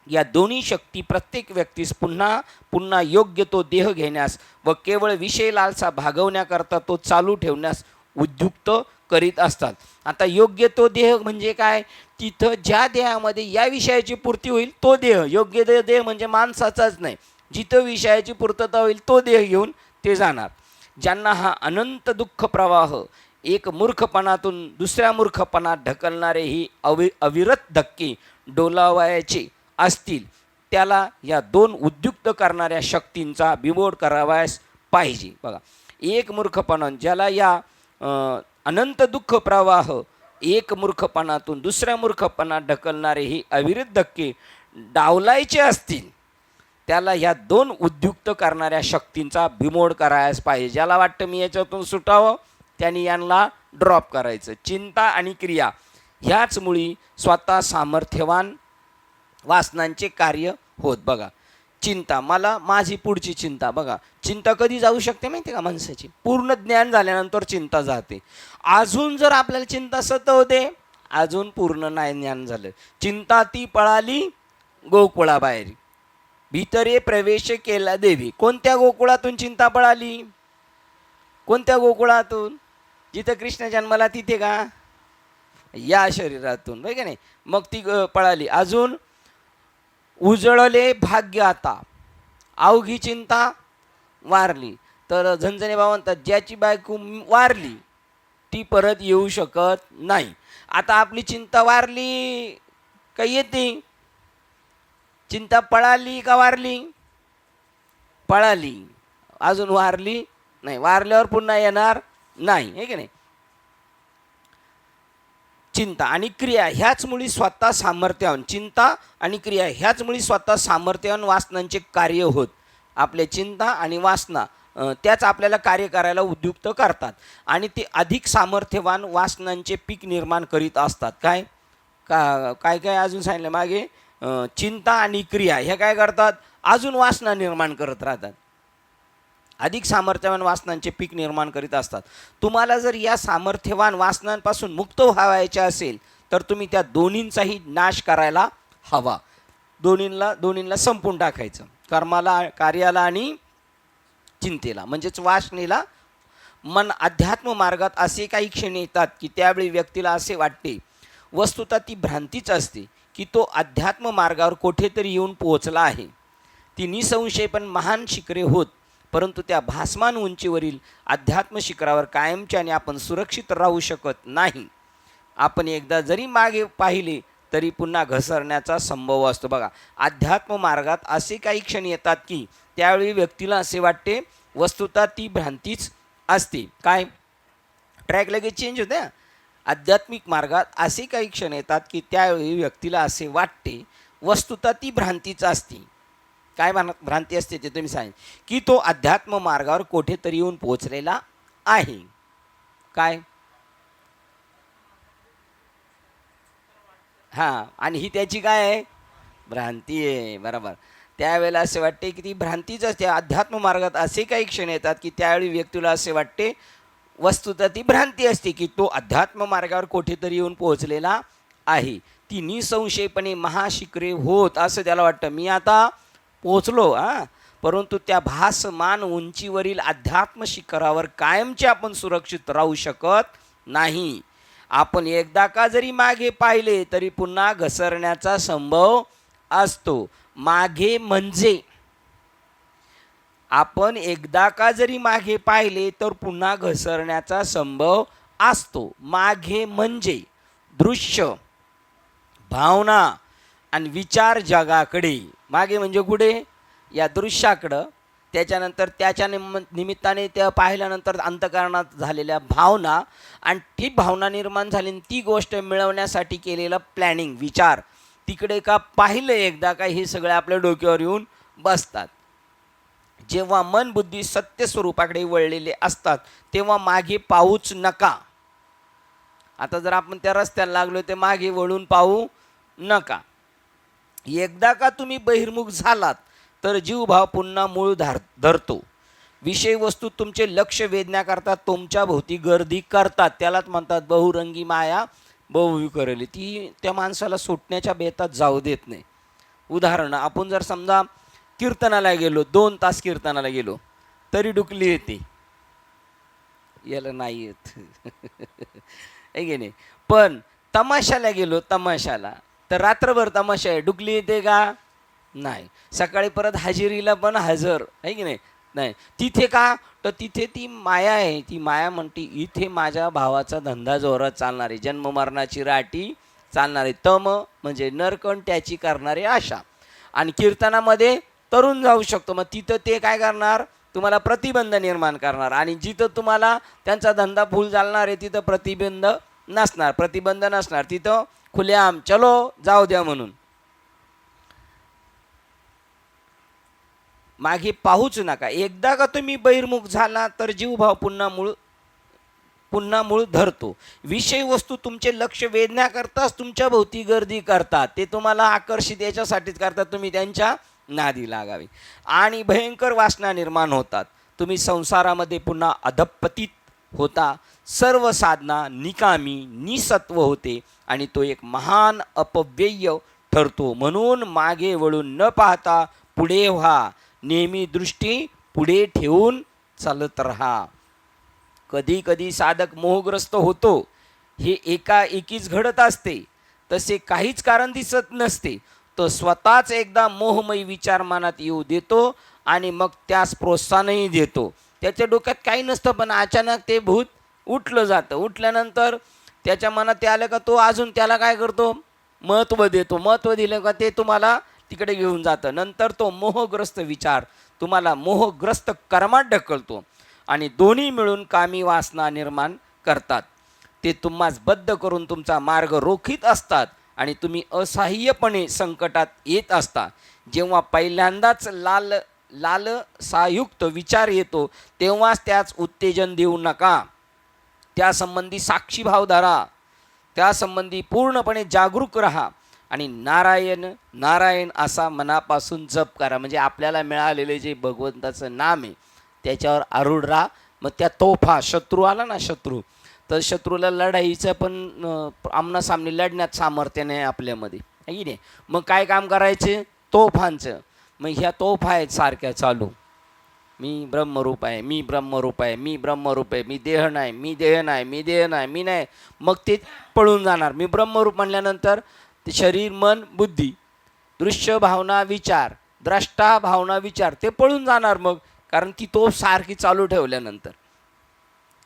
या दोन्ही शक्ती प्रत्येक व्यक्तीस पुन्हा पुन्हा योग्य तो देह घेण्यास व केवळ विषय लालसा भागवण्याकरता तो चालू ठेवण्यास उद्युक्त करीत असतात. आता योग्य तो देह म्हणजे काय? तिथं ज्या देहामध्ये या विषयाची पूर्ती होईल तो देह. योग्य देह म्हणजे माणसाचाच नाही, जिथं विषयाची पूर्तता होईल तो देह घेऊन ते जाणार. ज्यांना हा अनंत दुःख प्रवाह एक मूर्खपणातून दुसऱ्या मूर्खपणात ढकलणारे ही अविरत धक्के डोलावायचे असतील, त्याला या दोन उद्युक्त करणाऱ्या शक्तींचा बिमोड करावयास पाहिजे. बघा, एक मूर्खपणा ज्याला या अनंत दुःख प्रवाह एक मूर्खपणातून दुसऱ्या मूर्खपणात ढकलणारे ही अविरत धक्के डावलायचे असतील, त्याला ह्या दोन उद्युक्त करणाऱ्या शक्तींचा बिमोड करायच पाहिजे. ज्याला वाटतं मी याच्यातून सुटावं, त्यांनी यांना ड्रॉप करायचं. चिंता आणि क्रिया ह्याच मुळी स्वतः सामर्थ्यवान वासनांचे कार्य होत. बघा, चिंता, मला माझी पुढची चिंता. बघा, चिंता कधी जाऊ शकते माहिती आहे का माणसाची? पूर्ण ज्ञान झाल्यानंतर चिंता जाते. अजून जर आपल्याला चिंता सतवते, अजून पूर्ण नाही ज्ञान झालं. चिंता ती पळाली गोकुळाबाहेर, भीतरे प्रवेश केला देवी. कोणत्या गोकुळातून चिंता पळाली? कोणत्या गोकुळातून? जिथं कृष्ण जन्माला तिथे का? या शरीरातून, बघ का नाही? मग ती पळाली. अजून उजळले भाग्य आता, अवघी चिंता वारली. तर झणझणे बाबा म्हणतात, ज्याची बायको वारली ती परत येऊ शकत नाही. आता आपली चिंता वारली का येते? चिंता पळाली का वारली? पळाली, अजून वारली नाही. वारल्यावर पुन्हा येणार नाही, हे की नाही? चिंता आणि क्रिया ह्याच मुळी स्वतः सामर्थ्यवान, चिंता आणि क्रिया ह्याच मुळी स्वतः सामर्थ्यवान वासनांचे कार्य होत. आपले चिंता आणि वासना त्याच आपल्याला कार्य करायला उद्युक्त करतात आणि ते अधिक सामर्थ्यवान वासनांचे पीक निर्माण करीत असतात. काय काय काय अजून सांगितलं मागे? चिंता आणि क्रिया ह्या काय करतात? अजून वासना निर्माण करत राहतात, अधिक सामर्थ्यवान वासनांचे पीक निर्माण करीत असतात. तुम्हाला जर या सामर्थ्यवान वासनांपासून मुक्त व्हायचे असेल तर तुम्ही त्या दोन्हींचाही नाश करायला हवा. दोन्हींना संपून टाकायचं, कर्माला, कार्याला आणि चिंतेला, म्हणजेच वासनेला. मन अध्यात्म मार्गात असे काही क्षण येतात की त्यावेळी व्यक्तीला असे वाटते, वस्तुतः ती भ्रांतीच असते, की तो अध्यात्म मार्गावर कुठेतरी येऊन पोहोचला आहे. ती निसंशयपण महान शिखरे होत, परंतु त्या भासमान उंचीवरील अध्यात्म शिखरावर कायमच्याने आपण सुरक्षित राहू शकत नाही. आपण एकदा जरी मागे पाहिले तरी पुन्हा घसरण्याचा संभव असतो. बघा, अध्यात्म मार्गात असे काही क्षण येतात की त्यावेळी व्यक्तीला असे वाटते, वस्तुतः ती भ्रांतीच असते. काय? ट्रॅक लगेच चेंज होते. आध्यात्मिक मार्गात असे काही क्षण येतात की त्यावेळी व्यक्तीला असे वाटते, वस्तुतः ती भ्रांतीच असते. काय भ्रांती असते ते तुम्ही सांग, की तो अध्यात्म मार्गावर कुठेतरी येऊन पोहोचलेला आहे. काय? हां, आणि ही त्याची काय आहे? भ्रांती आहे. बरोबर. त्यावेळेला असे वाटते की ती भ्रांतीच असते. अध्यात्म मार्गात असे काही क्षण येतात की त्यावेळी व्यक्तीला असे वाटते, वस्तुतः ती भ्रांती असते, की तो अध्यात्म मार्गावर कुठेतरी येऊन पोहोचलेला आहे. ती निसंशयपणे महाशिखरे होत असं त्याला वाटतं. मी आता पोचलो, परंतु त्या भासमान उंचीवरील अध्यात्म शिखरावर कायमचे आपण सुरक्षित राहू शकत नाही. आपण एकदा का जरी मागे पाहिले तरी पुन्हा घसरण्याचा संभव असतो. मागे म्हणजे आपण एकदा का जरी मागे पाहिले तर पुन्हा घसरण्याचा संभव असतो. मागे म्हणजे दृश्य, भावना आणि विचार जगाकडे. मागे म्हणजे कुठे? या दृश्याकडं. त्याच्यानंतर त्याच्या निमित्ताने त्या पाहिल्यानंतर अंतःकरणात झालेल्या भावना, आणि ती भावना निर्माण झाली ती गोष्ट मिळवण्यासाठी केलेलं प्लॅनिंग, विचार. तिकडे का पाहिलं एकदा का हे सगळे आपल्या डोक्यावर येऊन बसतात. जेव्हा मन बुद्धी सत्य स्वरूपाकडे वळलेले असतात तेव्हा मागे पाहूच नका. आता जर आपण त्या रस्त्याला लागलो ते मागे वळून पाहू नका. एकदा का तुम्ही बहिर्मुख झालात तर जीवभाव पुन्हा मूळ धरतो. विषय वस्तू तुमचे लक्ष वेधण्याकरता तुमच्या भोवती गर्दी करतात. त्यालाच म्हणतात बहुरंगी माया बहुविकरली. ती त्या माणसाला सुटण्याच्या बेतात जाऊ देत नाही. उदाहरण, आपण जर समजा कीर्तनाला गेलो, 2 तास कीर्तनाला गेलो तरी डुकली येते, याला नाही येत आहे की नाही. पण तमाशाला गेलो, तमाशाला तर रात्रभर तमाशा आहे, डुकली येते का? नाही. सकाळी परत हजेरीला पण हजर आहे की नाही. नाही तिथे का, तर तिथे ती माया आहे. ती माया म्हणते इथे माझ्या भावाचा धंदा जोरात चालणार आहे, जन्ममरणाची राटी चालणार आहे. तम म्हणजे नरकण त्याची करणारी आशा. आणि कीर्तनामध्ये तरुण जाऊ शकतो, मग तिथं ते काय करणार, तुम्हाला प्रतिबंध निर्माण करणार. आणि जिथं तुम्हाला त्यांचा धंदा फुल चालणार आहे तिथं प्रतिबंध नसणार, तिथं खुलेआम चलो जाऊ द्या म्हणून. मागे पाहूच नका. एकदा का तुम्ही बहिर्मुख झाला तर जीवभाव पुन्हा मूळ धरतो. विषय वस्तू तुमचे लक्ष वेधण्याकरताच तुमच्या भोवती गर्दी करतात, ते तुम्हाला आकर्षित याच्यासाठीच करतात, तुम्ही त्यांच्या नादी लागावे. आणि भयंकर वासना निर्माण होतात. तुम्ही संसारामध्ये पुन्हा अधपतित होता. सर्व साधना निकामी निसत्व होते आणि तो एक महान अपव्यय ठरतो. म्हणून मागे वळून न पाहता पुढे व्हा. नेहमी दृष्टी पुढे ठेवून चालत राहा. कधी कधी साधक मोहग्रस्त होतो, हे एकाएकीच घडत असते, तसे काहीच कारण दिसत नसते. तो स्वतःच एकदा मोहमयी विचार मनात येऊ देतो आणि मग त्यास प्रोत्साहनही देतो. त्याच्या डोक्यात काही नसतं, पण अचानक ते भूत उठलं जातं. उठल्यानंतर त्याच्या मनात ते आलं का तो अजून त्याला काय करतो, महत्त्व देतो. महत्त्व दिलं का ते तुम्हाला तिकडे घेऊन जातं. नंतर तो मोहग्रस्त विचार तुम्हाला मोहग्रस्त कर्मात ढकलतो आणि दोन्ही मिळून कामी वासना निर्माण करतात. ते तुम्हास बद्ध करून तुमचा मार्ग रोखीत असतात आणि तुम्ही असहाय्यपणे संकटात येत असता. जेव्हा पहिल्यांदाच लालसायुक्त विचार येतो तेव्हाच त्याच उत्तेजन देऊ नका. त्यासंबंधी साक्षीभाव धरा, त्यासंबंधी पूर्णपणे जागरूक राहा आणि नारायण नारायण असा मनापासून जप करा. म्हणजे आपल्याला मिळालेले जे भगवंताचं नाम आहे त्याच्यावर आरूढ राहा. मग त्या तोफा, शत्रू आला ना, शत्रू, तर शत्रूला लढाईचं पण आमनासामने लढण्यात सामर्थ्य नाही आपल्यामध्ये, आहे की नाही. मग काय काम करायचे, तोफांचं. मग ह्या तोफा आहेत सारख्या चालू, मी ब्रह्मरूप आहे, मी ब्रह्मरूप आहे, मी ब्रह्मरूप आहे, मी देह नाही, मी देह नाही, मी देह नाही, मी नाही. मग ते पळून जाणार. मी ब्रह्मरूप म्हणल्यानंतर ते शरीर, मन, बुद्धी, दृश्य, भावना, विचार, द्रष्टा, भावना, विचार ते पळून जाणार. मग कारण ती तोफ सारखी चालू ठेवल्यानंतर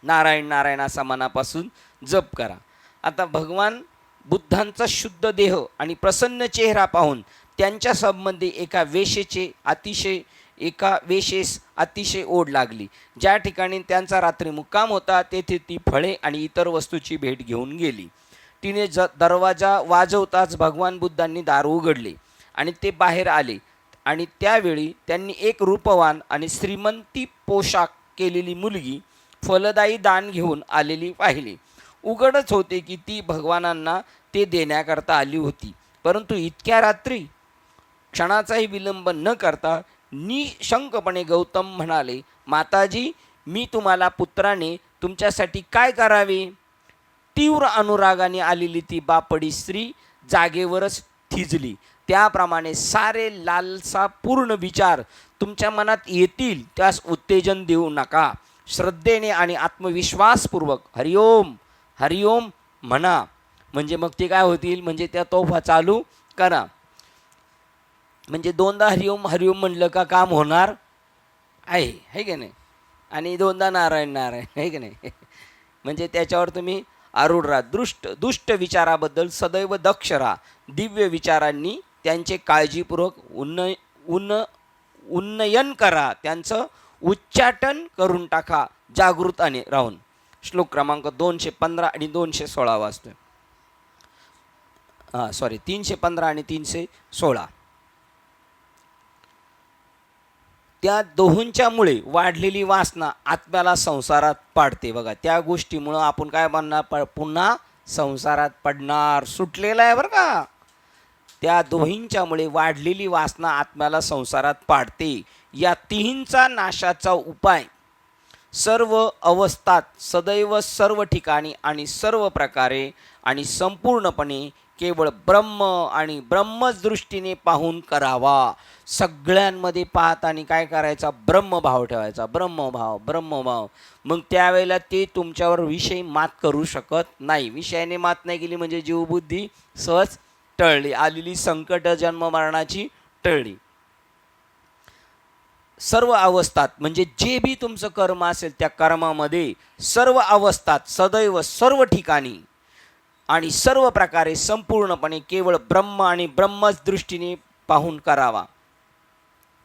नारायण नारायण असा मनापासून जप करा. आता भगवान बुद्धांचा शुद्ध देह आणि प्रसन्न चेहरा पाहून त्यांच्या संबंधी एका वेशेस अतिशय ओढ लागली. ज्या ठिकाणी त्यांचा रात्री मुक्काम होता तेथे ती फळे आणि इतर वस्तूची भेट घेऊन गेली. तिने दरवाजा वाजवताच भगवान बुद्धांनी दार उघडले आणि ते बाहेर आले. आणि त्यावेळी त्यांनी एक रूपवान आणि श्रीमंती पोशाख केलेली मुलगी फलदायी दान घेऊन आलेली पाहिली. उघडच होते की ती भगवानांना ते देण्याकरता आली होती. परंतु इतक्या रात्री क्षणाचाही विलंब न करता निशंकपणे गौतम म्हणाले, माताजी, मी तुम्हाला पुत्राने तुमच्यासाठी काय करावे. तीव्र अनुरागाने आलेली ती बापडी स्त्री जागेवरच थिजली. त्याप्रमाणे सारे लालसापूर्ण विचार तुमच्या मनात येतील त्यास उत्तेजन देऊ नका. श्रद्धेने आणि आत्मविश्वासपूर्वक हरिओम हरिओम म्हणा. म्हणजे मग ते काय होतील, म्हणजे त्या तोफा चालू करा. म्हणजे दोनदा हरिओम हरिओम म्हणलं का काम होणार आहे की नाही. आणि दोनदा नारायण नारायण, आहे की नाही. म्हणजे त्याच्यावर तुम्ही आरूढ राहा. दुष्ट विचाराबद्दल सदैव दक्ष राहा. दिव्य विचारांनी त्यांचे काळजीपूर्वक उन्नयन करा, त्यांचं उच्चाटन करून टाका जागृताने राहून. श्लोक क्रमांक 215 आणि 216 वाचतोय. 315 आणि 316. त्या दोहोंच्यामुळे वाढलेली वासना आत्म्याला संसारात पाडते. बघा, त्या गोष्टीमुळं आपण काय बनणार, पुन्हा संसारात पडणार. सुटलेला आहे बरं का. त्या दोहींच्यामुळे वाढलेली वासना आत्म्याला संसारात पाडते. या तिहींचा नाशाचा उपाय सर्व अवस्थात, सदैव, सर्व ठिकाणी आणि सर्व प्रकारे आणि संपूर्णपणे केवळ ब्रह्म आणि ब्रह्मच दृष्टीने पाहून करावा. सगळ्यांमध्ये पाहत आणि काय करायचा, ब्रह्मभाव ठेवायचा, ब्रह्मभाव ब्रह्मभाव. मग त्यावेळेला ते तुमच्यावर विषय मात करू शकत नाही. विषयाने मात नाही केली म्हणजे जीवबुद्धी सहज टळली, आलेली संकट जन्म मरणाची टळली. सर्व अवस्थात म्हणजे जे बी तुमचं कर्म असेल त्या कर्मामध्ये सर्व अवस्थात सदैव सर्व ठिकाणी आणि सर्व प्रकारे संपूर्णपणे केवळ ब्रह्म आणि ब्रह्मच दृष्टीने पाहून करावा.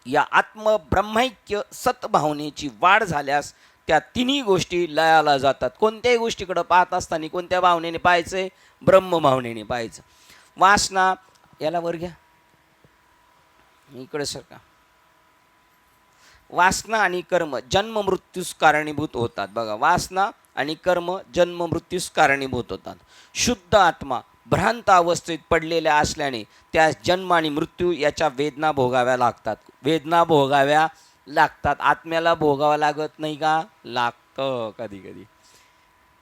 या आत्मब्रह्मैक्य सत्भावनेची वाढ झाल्यास त्या तिन्ही गोष्टी लयाला जातात. कोणत्याही गोष्टीकडे पाहत असताना कोणत्या भावनेने पाहायचं, ब्रह्म भावनेने पाहायचं. वासना, याला वर घ्या, इकडे सरका. वासना आणि कर्म जन्म मृत्यूस कारणीभूत होतात. बघा, वासना आणि कर्म जन्म मृत्यूस कारणीभूत होतात. शुद्ध आत्मा भ्रांत अवस्थेत पडलेल्या असल्याने त्या जन्म आणि मृत्यू याच्या वेदना भोगाव्या लागतात. वेदना भोगाव्या लागतात. आत्म्याला भोगावं लागत नाही का? लागतं कधी कधी.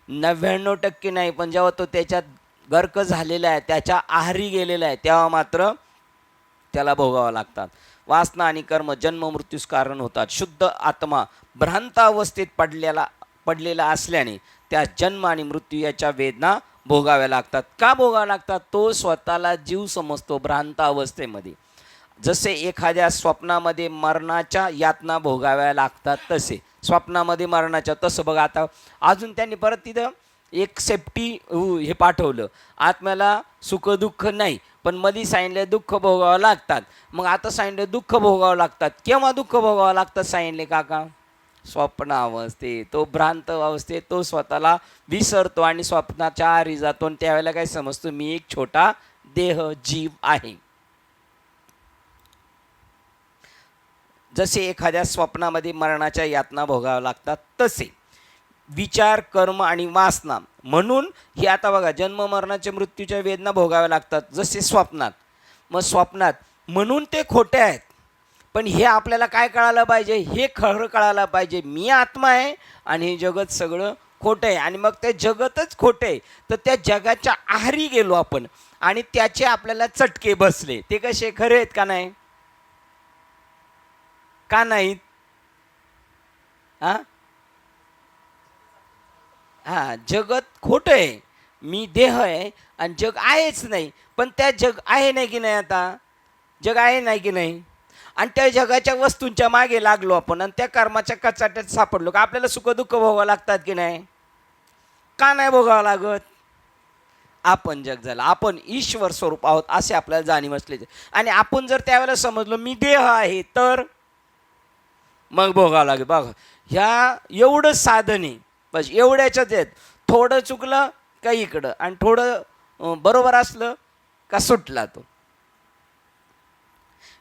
99% नाही, पण जेव्हा तो त्याच्यात गर्क झालेला आहे, त्याच्या आहारी गेलेला आहे, तेव्हा मात्र त्याला भोगावं लागतात. वासना आणि कर्म जन्म मृत्यूस कारण होतात. शुद्ध आत्मा भ्रांत अवस्थेत पडलेला असल्याने त्या जन्म आणि मृत्यू याच्या वेदना भोगाव्या लागतात. का भोगाव्या लागतात? तो स्वतःला जीव समजतो भ्रांत अवस्थेमध्ये. जसे एखाद्या स्वप्नामध्ये मरणाच्या यातना भोगाव्या लागतात तसे स्वप्नामध्ये मरणाच्या, तसं बघा. आता अजून त्यांनी परत तिथं एक सेफ्टी हे पाठवलं, आत्म्याला सुख दुःख नाही, पण मध्ये सांगितले दुःख भोगावं लागतात. मग आता सांगितले दुःख भोगावं लागतात. केव्हा दुःख भोगावं लागतात सांगितले काका? स्वप्न अवस्थेत. तो भ्रांत अवस्थेत तो स्वतःला विसरतो आणि स्वप्नाच्या आहारी जातो आणि त्यावेळेला काय समजतो, मी एक छोटा देह जीव आहे. जसे एखाद्या स्वप्नामध्ये मरणाच्या यातना भोगाव्या लागतात तसे विचार कर्म आणि वासना म्हणून हे आता बघा जन्म मरणाच्या मृत्यूच्या वेदना भोगाव्या लागतात जसे स्वप्नात. मग स्वप्नात म्हणून ते खोटे आहेत, पण हे आपल्याला काय कळालं पाहिजे, हे खरं कळायला पाहिजे, मी आत्मा आहे आणि हे जगत सगळं खोटं आहे. आणि मग ते जगतच खोटं आहे तर त्या जगाच्या आहारी गेलो आपण आणि त्याचे आपल्याला चटके बसले. ते कसे खरे आहेत का नाही? का नाहीत? हां, जगत खोटं आहे, मी देह आहे आणि जग आहेच नाही. पण त्या जग आहे नाही की नाही? आता जग आहे नाही की नाही? आणि त्या जगाच्या वस्तूंच्या मागे लागलो आपण आणि त्या कर्माच्या कचाट्यात सापडलो का आपल्याला सुख दुःख भोगावं लागतात की नाही? का नाही भोगावं लागत? आपण जग झालं, आपण ईश्वर स्वरूप आहोत असे आपल्याला जाणीव असले. आणि आपण जर त्यावेळेला समजलो मी देह आहे तर मग भोगावं लागेल. बघा, ह्या एवढं साधन आहे, बस एवढ्याच्याच आहेत. थोडं चुकलं का इकडं आणि थोडं बरोबर असलं का सुटला तो.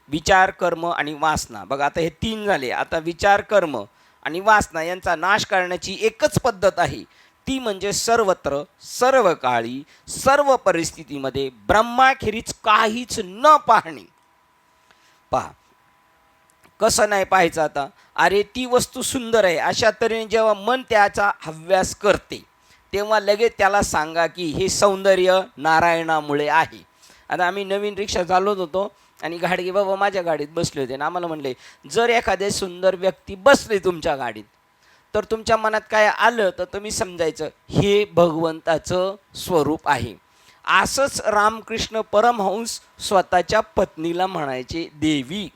विचार कर्म आणि वासना, बघा आता हे 3 झाले. आता विचार कर्म आणि वासना यांचा नाश करण्याची एकच पद्धत आहे, ती म्हणजे सर्वत्र सर्व काळी सर्व परिस्थितीमध्ये ब्रह्माखेरीज काहीच न पाहणे. पहा कसं नाही पाहायचं. आता अरे ती वस्तू सुंदर आहे अशा तऱ्हेने जेव्हा मन त्याचा हव्यास करते तेव्हा लगेच त्याला सांगा की हे सौंदर्य नारायणामुळे आहे. आता आम्ही नवीन रिक्षा चालवत होतो आणि गाडी बाबा माझ्या गाडीत बसले होते आणि आम्हाला म्हणले जर एखादे सुंदर व्यक्ती बसले तुमच्या गाडीत तर तुमच्या मनात काय आलं तर तुम्ही समजायचं हे भगवंताचं स्वरूप आहे. असंच रामकृष्ण परमहंस स्वतःच्या पत्नीला म्हणायचे, देवी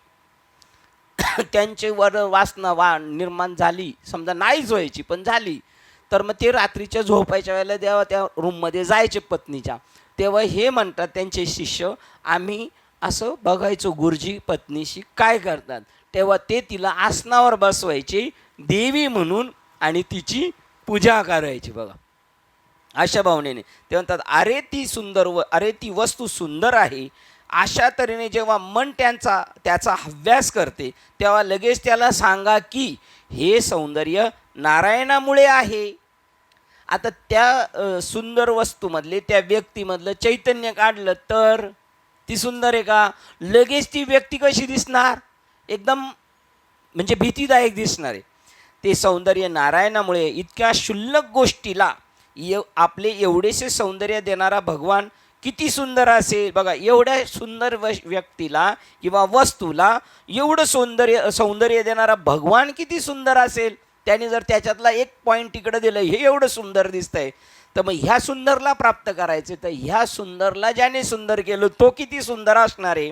त्यांचे वर वासना निर्माण झाली, समजा नाहीच व्हायची पण झाली, तर मग ते रात्रीच्या झोपायच्या वेळेला जेव्हा त्या रूममध्ये जायचे पत्नीच्या, तेव्हा हे म्हणतात त्यांचे शिष्य, आम्ही असं बघायचो गुरुजी पत्नीशी काय करतात, तेव्हा ते तिला आसनावर बसवायचे देवी म्हणून आणि तिची पूजा करायची. बघा अशा भावनेने ते म्हणतात अरे ती सुंदर अरे ती वस्तू सुंदर आहे. अशा तऱ्हेने जेव्हा मन त्याचा हव्यास करते तेव्हा लगेच त्याला सांगा की हे सौंदर्य नारायणामुळे आहे. आता त्या सुंदर वस्तूमधले त्या व्यक्तीमधलं चैतन्य काढलं तर ती सुंदर आहे का? लगेच ती व्यक्ती कशी दिसणार? एकदम म्हणजे भीतीदायक दिसणार आहे. ते सौंदर्य नारायणामुळे. इतक्या क्षुल्लक गोष्टीला आपले एवढेसे सौंदर्य देणारा भगवान किती सुंदर असेल बघा. एवढ्या सुंदर व्यक्तीला किंवा वस्तूला एवढं सौंदर्य देणारा भगवान किती सुंदर असेल. त्याने जर त्याच्यातला एक पॉईंट तिकडे दिलं, हे एवढं सुंदर दिसतंय, तर मग ह्या सुंदरला प्राप्त करायचे, तर ह्या सुंदरला ज्याने सुंदर केलं तो किती सुंदर असणार आहे.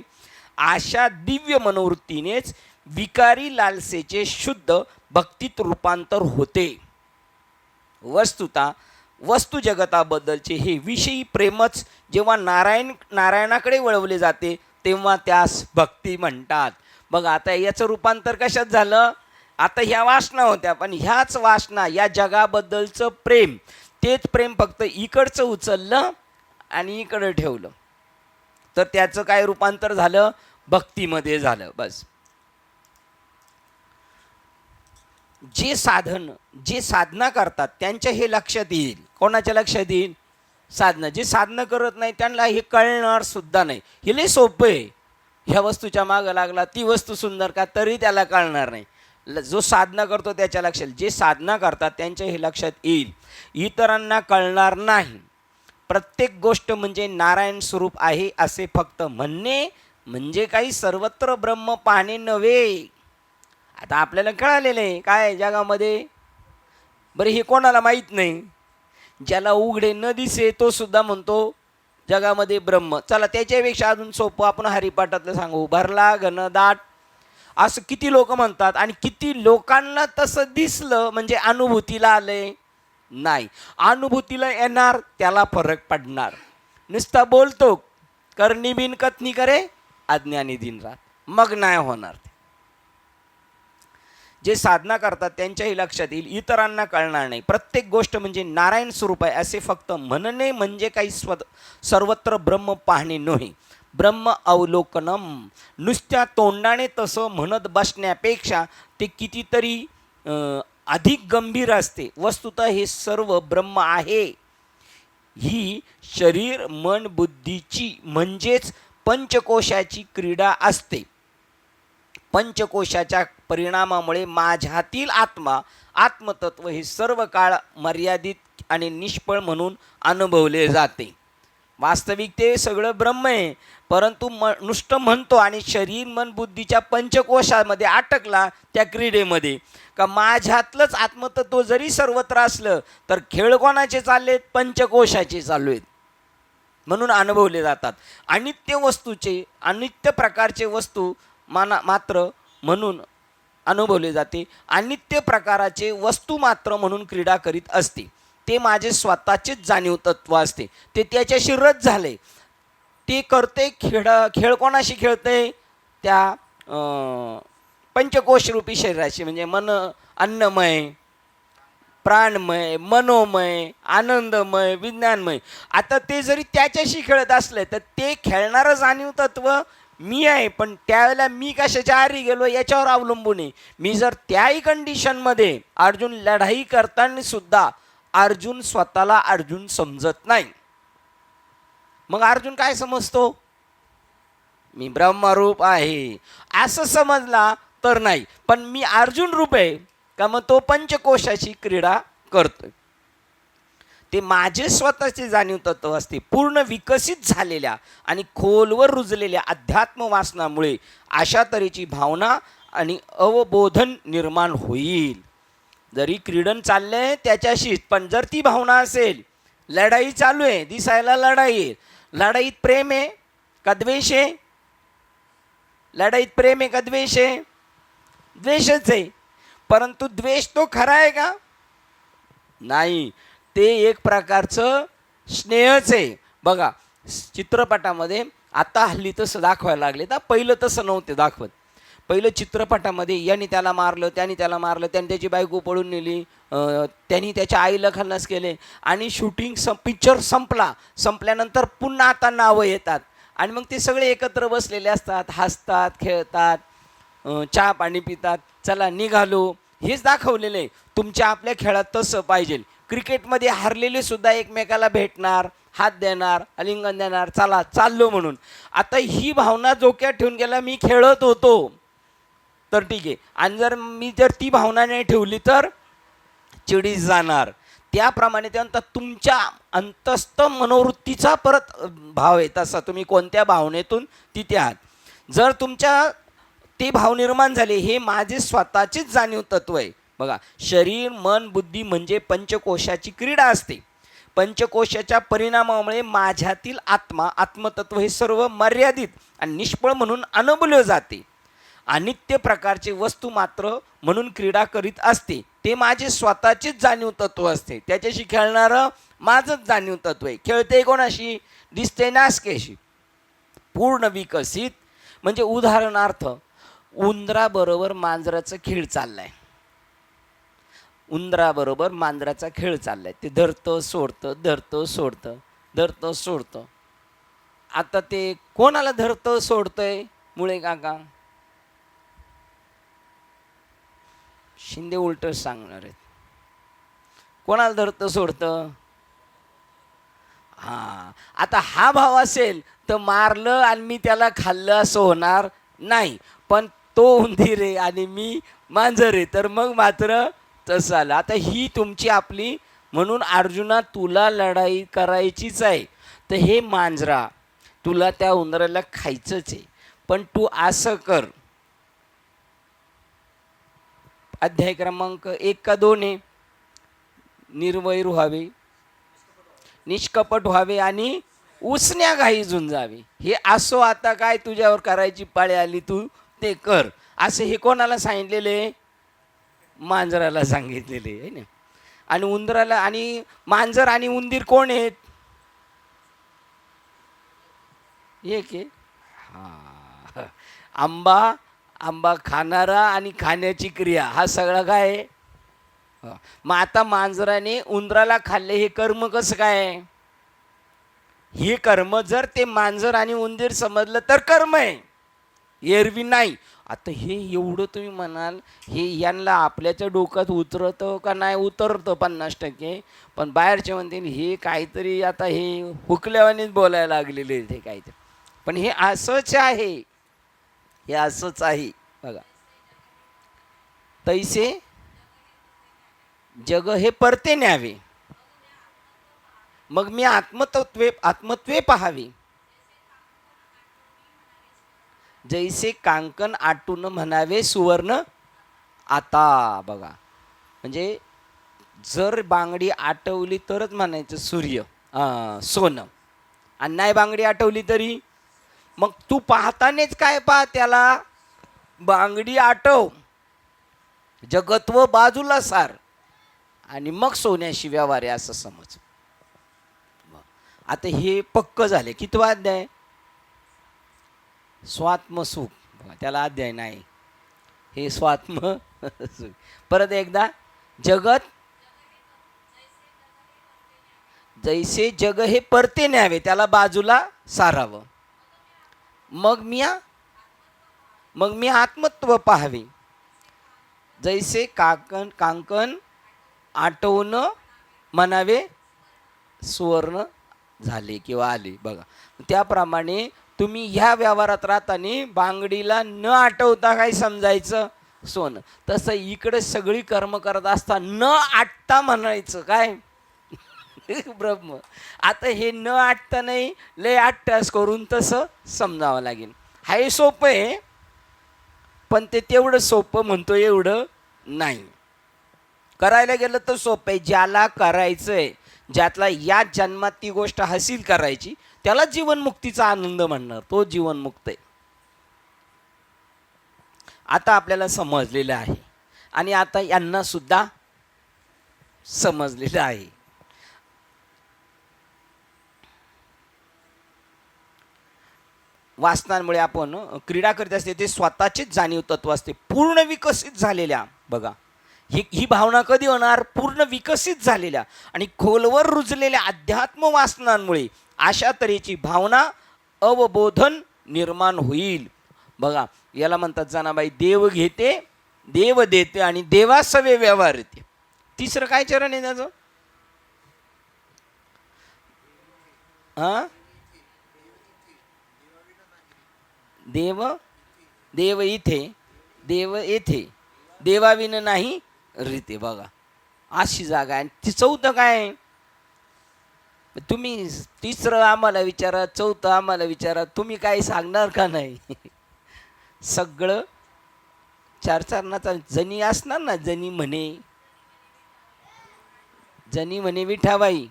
अशा दिव्य मनोवृत्तीनेच विकारी लालसेचे शुद्ध भक्तीत रूपांतर होते. वस्तुता वस्तू जगताबद्दलचे हे विषयी प्रेमच जेव्हा नारायणाकडे वळवले जाते तेव्हा त्यास भक्ती म्हणतात. बघ आता याचं रूपांतर कशात झालं. आता ह्या वासना होत्या, पण ह्याच वासना, या जगाबद्दलचं प्रेम, तेच प्रेम फक्त इकडचं उचललं आणि इकडं ठेवलं, तर त्याचं काय रूपांतर झालं, भक्तीमध्ये झालं. बस. जे साधना करतात त्यांच्या हे लक्षात येईल. कोणाच्या लक्षात येईल. साधना. जे साधना करत नाही त्यांना हे कळणार सुद्धा नाही. हे लय सोपं आहे. ह्या वस्तूच्या मागं लागला, ती वस्तू सुंदर का, तरी त्याला कळणार नाही. जो साधना करतो त्याच्या लक्षात. जे साधना करतात त्यांच्या हे लक्षात येईल. इतरांना कळणार नाही. प्रत्येक गोष्ट म्हणजे नारायण स्वरूप आहे असे फक्त म्हणणे म्हणजे काही सर्वत्र ब्रह्म पाहणे नव्हे. आता आपल्याला कळालेलं आहे काय जगामध्ये. बरं हे कोणाला माहीत नाही. ज्याला उघडे न दिसे तो सुद्धा म्हणतो जगामध्ये ब्रह्म. चला त्याच्यापेक्षा अजून सोपं आपण हरिपाठातलं सांगू. भरला घनदाट, असं किती लोक म्हणतात. आणि किती लोकांना तसं दिसलं म्हणजे अनुभूतीला आलंय नाही. अनुभूतीला येणार त्याला फरक पडणार. नुसता बोलतो करणी बिन कथनी करे अज्ञानी दिन रात, मग नाही होणार. जे साधना करतात त्यांच्याही लक्षात येईल. इतरांना कळणार नाही. प्रत्येक गोष्ट म्हणजे नारायण स्वरूप आहे असे फक्त म्हणणे म्हणजे काही सर्वत्र ब्रह्म पाहणे नव्हे. ब्रह्म अवलोकनम. नुसत्या तोंडाने तसं म्हणत बसण्यापेक्षा ते कितीतरी अधिक गंभीर असते. वस्तुतः हे सर्व ब्रह्म आहे. ही शरीर मन बुद्धीची म्हणजेच पंचकोशाची क्रीडा असते. पंचकोशाच्या परिणामामुळे माझ्यातील आत्मतत्व हे सर्व काळ मर्यादित आणि निष्फळ म्हणून अनुभवले जाते. वास्तविक ते सगळं ब्रह्म आहे, परंतु नुसतं म्हणतो आणि शरीर मन बुद्धीच्या पंचकोशामध्ये अटकला त्या क्रीडेमध्ये. का माझ्यातलंच आत्मतत्व जरी सर्वत्र असलं तर खेळ कोणाचे चाललेत, पंचकोशाचे चालू आहेत म्हणून अनुभवले जातात. अनित्य वस्तूचे, अनित्य प्रकारचे वस्तू मात्र म्हणून अनुभवले जाते. अनित्य प्रकाराचे वस्तू मात्र म्हणून क्रीडा करीत असते. ते माझे स्वतःचेच जाणीव तत्व असते. ते त्याच्याशी रच झाले. ते करते खेळ कोणाशी खेळते, त्या पंचकोशरूपी शरीराशी, म्हणजे मन, अन्नमय, प्राणमय, मनोमय, आनंदमय, विज्ञानमय. आता ते जरी त्याच्याशी खेळत असले तर ते खेळणारं जाणीव तत्व मी आहे, पण त्यावेळेला मी कशाच्या आरी गेलो याच्यावर अवलंबून आहे. मी जर त्याही कंडिशनमध्ये अर्जुन लढाई करताना सुद्धा अर्जुन स्वतःला अर्जुन समजत नाही. मग अर्जुन काय समजतो, मी ब्रह्मरूप आहे असं समजला तर नाही. पण मी अर्जुन रूप आहे का, मग तो पंचकोशाची क्रीडा करतोय. ते माझे स्वतःचे जाणीव तत्व असते. पूर्ण विकसित झालेल्या आणि खोलवर रुजलेल्या अध्यात्म वासनामुळे अशा तऱ्हेची भावना आणि अवबोधन निर्माण होईल. जरी क्रीडन चाललंय त्याच्याशीच, पण जर ती भावना असेल, लढाई चालू आहे, दिसायला लढाई आहे, लढाईत प्रेम आहे का द्वेष आहे, लढाईत प्रेम आहे का द्वेष आहे, द्वेषच आहे. परंतु द्वेष तो खरा आहे का, नाही, ते एक प्रकारचं स्नेहच आहे. बघा चित्रपटामध्ये आता हल्ली तसं दाखवायला लागले, तर पहिलं तसं नव्हते दाखवत. पहिलं चित्रपटामध्ये याने त्याला मारलं, त्याने त्याला मारलं, त्याने त्याची बायको पळून नेली, त्यांनी त्याच्या आईला खल्लास केले, आणि शूटिंग पिक्चर संपल्यानंतर पुन्हा आता नावं येतात आणि मग ते सगळे एकत्र बसलेले असतात, हसतात, खेळतात, चहा पाणी पितात, चला निघालो, हेच दाखवलेलं आहे. तुमच्या आपल्या खेळात तसं पाहिजे. क्रिकेटमध्ये हारलेले सुद्धा एकमेकाला भेटणार, हात देणार, आलिंगन देणार, चला चाललो म्हणून. आता ही भावना डोक्यात ठेवून गेला, मी खेळत होतो तर ठीक आहे, आणि जर ती भावना नाही ठेवली तर चिडीच जाणार. त्याप्रमाणे ते म्हणतात तुमच्या अंतस्थ मनोवृत्तीचा परत भाव आहे तसा, तुम्ही कोणत्या भावनेतून तिथे आहात. जर तुमच्या ते भाव निर्माण झाले, हे माझे स्वतःचेच जाणीव तत्व आहे. बघा, शरीर मन बुद्धी म्हणजे पंचकोशाची क्रीडा असते. पंचकोशाच्या परिणामामुळे माझ्यातील आत्मा आत्मतत्व हे सर्व मर्यादित आणि निष्फळ म्हणून अनुभवले जाते. अनित्य प्रकारचे वस्तू मात्र म्हणून क्रीडा करीत असते. ते माझे स्वतःचेच जाणीव तत्व असते. त्याच्याशी खेळणारं माझंच जाणीव तत्व आहे. खेळते कोणाशी? दिसते नासकेशी. पूर्ण विकसित म्हणजे उदाहरणार्थ उंदराबरोबर मांजराचा खेळ चाललाय. उंदराबरोबर मांजराचा खेळ चाललाय. ते धरतं सोडतं, धरतं सोडतं, धरतं सोडतं. आता ते कोणाला धरतं सोडतंय? मुळे काका शिंदे उलट सांगणार आहेत. कोणाला धरतं सोडतं? हां, आता हा भाव असेल तर मारलं आणि मी त्याला खाल्लं असं होणार नाही. पण तो उंदीर आहे आणि मी मांजर आहे, तर मग मात्र तसं आलं. आता ही तुमची आपली, म्हणून अर्जुना तुला लढाई करायचीच आहे. तर हे मांजरा, तुला त्या उंदराला खायचंच आहे, पण तू असं कर. अध्याय क्रमांक 1 का 2 आहे? निर्वैर व्हावे, निष्कपट व्हावे आणि उसण्या घाई झुंजावे. हे असो, आता काय तुझ्यावर करायची पाळी आली, तू ते कर. असे हे कोणाला सांगितलेले? मांजराला सांगितलेले आहे ना. आणि उंदराला, आणि मांजर आणि उंदीर कोण आहेत? एक आहे. हा, आंबा, आंबा खाणारा आणि खाण्याची क्रिया, हा सगळा काय आहे? मग आता मांजराने उंदराला खाल्ले, हे कर्म कसं काय? हे कर्म जर ते मांजर आणि उंदीर समजलं तर कर्म आहे, एरवी नाही. आता हे एवढं तुम्ही म्हणाल, हे यांना आपल्याच्या डोक्यात उतरतं का नाही? उतरतं 50%. पण बाहेरचे म्हणतील हे काहीतरी आता हे हुकल्यावानीच बोलायला लागलेले ते काहीतरी. पण हे असंच आहे, हे असंच आहे. बघा, तैसे जग हे परते न्यावे, मग मी आत्मत्वे पाहावे. जैसे कांकण आटून म्हणावे सुवर्ण आता. बघा, म्हणजे जर बांगडी आटवली तरच म्हणायचं सूर्य सोनं, आणि नाही बांगडी आटवली तरी. मग तू पाहतानेच काय पहा, त्याला बांगडी आटव, जगत्व बाजूला सार, आणि मग सोन्याशी व्यवहार आहे असं समज. आता हे पक्क झाले. कितवा अध्याय? स्वात्मसुख. त्याला अध्याय नाही, हे स्वात्म सुख. परत एकदा, जगत जैसे जग हे परते न्यावे, त्याला बाजूला सारावं. मग मी आत्मत्व पाहावे. जैसे कांकण आटवून म्हणावे सुवर्ण झाले किंवा आले. बघा, त्याप्रमाणे तुम्ही ह्या व्यवहारात राहताना बांगडीला न आठवता काय समजायचं? सोनं. तसं इकडे सगळी कर्म करत असता न आटता म्हणायचं काय? ब्रह्म. आता हे न आटता नाही, लय आट्टास करून तसं समजावं लागेल. हाय सोपं आहे, पण ते तेवढं सोपं म्हणतो एवढं नाही. करायला गेलं तर सोपं आहे. ज्याला करायचंय, ज्यातला या जन्मात ती गोष्ट हासिल करायची, त्याला जीवनमुक्तीचा आनंद म्हणणार, तो जीवनमुक्त आहे. आता आपल्याला समजलेलं आहे, आणि आता यांना सुद्धा समजलेलं आहे. वासनांमुळे आपण क्रीडा करीत असते, ते स्वतःचेच जाणीव तत्व असते, पूर्ण विकसित झालेल्या. बघा, ही भावना कधी होणार? पूर्ण विकसित झालेल्या आणि खोलवर रुजलेल्या अध्यात्म वासनांमुळे अशा तऱ्हेची भावना अवबोधन निर्माण होईल. बघा, याला म्हणतात जनाबाई, देव घेते, देव देते आणि देवासवे व्यवहार येते. तिसरं काय चरण आहे त्याचं? देव इथे, देव येथे, देवाविन नाही रीते. बघा, अशी जागा आहे. ती चौथं काय आहे? तुम्ही तिसरं आम्हाला विचारा, चौथं आम्हाला विचारा, तुम्ही काही सांगणार का नाही? सगळं चार चरणाचा जनी असणार ना, जनी म्हणे विठाबाई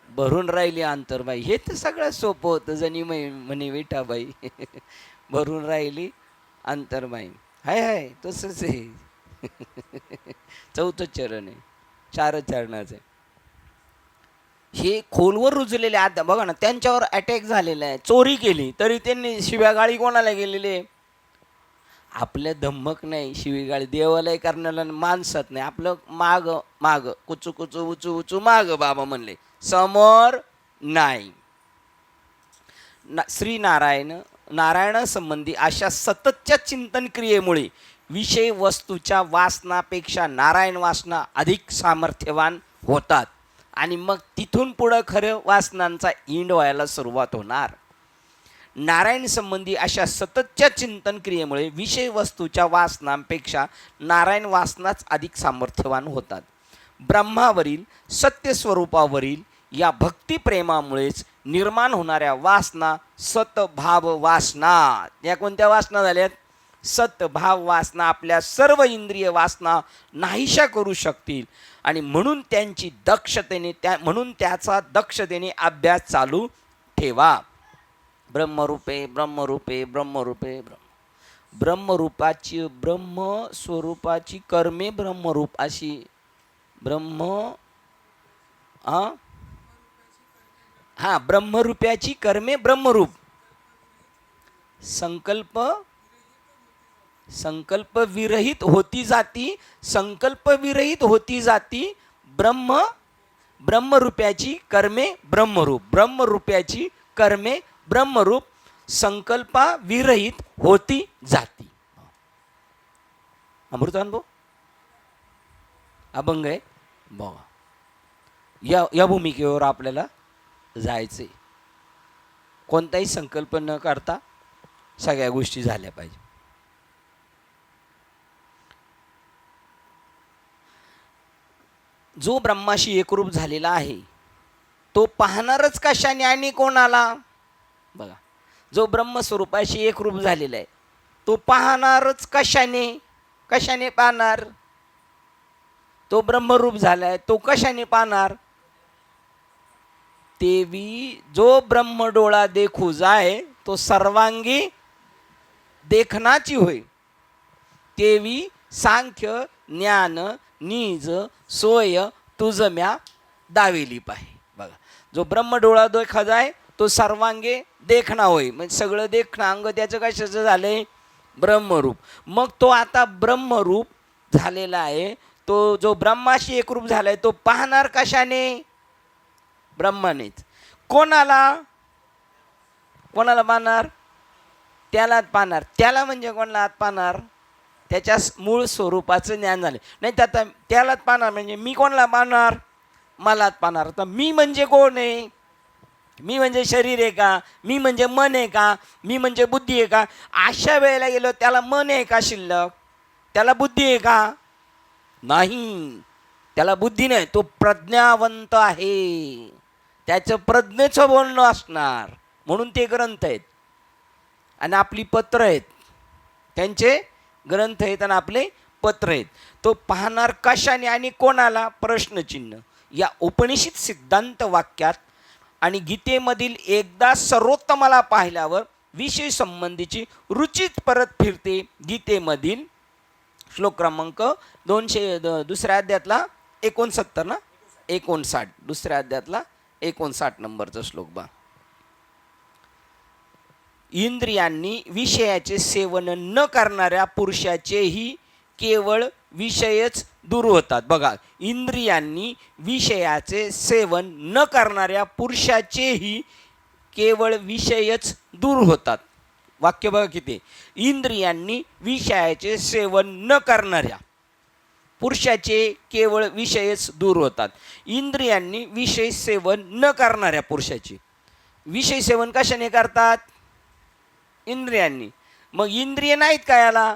भरून राहिली अंतरबाई. हे तर सगळं सोपं होतं. जनी म्हणे विठाबाई भरून राहिली अंतरबाई. हाय हाय तसंच आहे. चौथं चरण आहे, चार चरणाचं. हे खोलवर रुजलेले आता बघा ना, त्यांच्यावर अटॅक झालेला आहे, चोरी केली तरी त्यांनी शिव्यागाळी कोणाला गेलेले? आपल्या धम्मक नाही शिवीगाळी, देवालय करण्याला माणसात नाही. आपलं माग माग कुचू कुचू उचू उचू माग बाबा म्हणले, समोर नाही. श्री नारायण संबंधी अशा सततच्या चिंतन क्रियेमुळे विषय वस्तूच्या वासनापेक्षा नारायण वासना अधिक सामर्थ्यवान होतात आणि मग तिथून पुढं खरं वासनांचा इंड व्हायला सुरुवात होणार. नारायण संबंधी अशा सततच्या चिंतन क्रियेमुळे विषय वस्तूच्या वासनांपेक्षा नारायण वासनाच अधिक सामर्थ्यवान होतात. ब्रह्मावरील सत्यस्वरूपावरील या भक्तिप्रेमामुळेच निर्माण होणाऱ्या वासना सतभाव वासना. या कोणत्या वासना झाल्यात? सतभाव वासना आपल्या सर्व इंद्रिय वासना नाहीशा करू शकतील आणि म्हणून त्याचा दक्षतेने अभ्यास चालू ठेवा. ब्रह्मरूपे ब्रह्मरूपे ब्रह्मरूपे ब्रह्मरूपाची ब्रह्मस्वरूपाची कर्मे ब्रह्मरूप अशी ब्रह्मरूपाची कर्मे ब्रह्मरूप. संकल्प विरहित होती जाती, संकल्प विरहित होती जाती ब्रह्मरूपाची कर्मे ब्रह्मरूप. ब्रह्मरूपाची कर्मे ब्रह्मरूप संकल्पा विरहित होती जाती. अमृतानुभव अभंग आहे बघा. या भूमिकेवर आपल्याला जायचे. कोणताही संकल्प न करता सगळ्या गोष्टी झाल्या पाहिजे. जो ब्रह्माशी एकरूप झालेला आहे तो पाहणारच कशाने आणि कोणाला? बघा, जो ब्रह्मस्वरूपाशी एकरूप झालेला आहे तो पाहणारच कशाने? कशाने पाहणार? तो ब्रह्मरूप झालाय तो कशाने पाहणार? तेवी जो ब्रह्म डोळा देखू जाय तो सर्वांगी देखनाची होय. तेवी सांख्य ज्ञान निज सोय तुझ म्या दावेली पाहे. बघा, जो ब्रह्म डोळा देखा जाय तो सर्वांगे देखणा होय. म्हणजे सगळं देखणं अंग त्याचं कशाचं झालंय? ब्रह्मरूप. मग तो आता ब्रह्मरूप झालेला आहे, तो जो ब्रह्माशी एकरूप झालाय तो पाहणार कशाने? ब्रह्मानेच. कोणाला पाहणार? त्यालाच पाहणार. त्याला म्हणजे कोणाला पाहणार? त्याच्या मूळ स्वरूपाचं ज्ञान झाले. नाही तर आता त्यालाच पाहणार म्हणजे मी कोणाला पाहणार? मलाच पाहणार. तर मी म्हणजे कोण आहे? मी म्हणजे शरीर आहे का? मी म्हणजे मन आहे का? मी म्हणजे बुद्धी आहे का? अशा वेळेला गेलो त्याला मन आहे का शिल्लक? त्याला बुद्धी आहे का? नाही, त्याला बुद्धी नाही. तो प्रज्ञावंत आहे, त्याचं प्रज्ञेचं बोलणं असणार. म्हणून ते ग्रंथ आहेत आणि आपली पत्र आहेत. त्यांचे ग्रंथ आहेत आणि आपले पत्र आहेत. तो पाहणार कशाने आणि कोणाला? प्रश्नचिन्ह. या उपनिषद सिद्धांत वाक्यात आणि गीतेमधील एकदा सर्वोत्तमाला पाहिल्यावर विषय संबंधीची रुचीच परत फिरते. गीतेमधील श्लोक क्रमांक 200 अध्यायातला 69 ना 59 दुसऱ्या अध्यायातला 59 नंबरचा श्लोक बा. इंद्रियांनी विषयाचे सेवन न करणाऱ्या पुरुषाचेही केवळ विषयच दूर होतात. बघा, इंद्रियांनी विषयाचे सेवन न करणाऱ्या पुरुषाचेही केवळ विषयच दूर होतात. वाक्य बघा किती. इंद्रियांनी विषयाचे सेवन न करणाऱ्या पुरुषाचे केवळ विषयच दूर होतात. इंद्रियांनी विषय सेवन न करणाऱ्या पुरुषाचे. विषय सेवन कशाने करतात? इंद्रियांनी. मग इंद्रिय नाहीत का याला?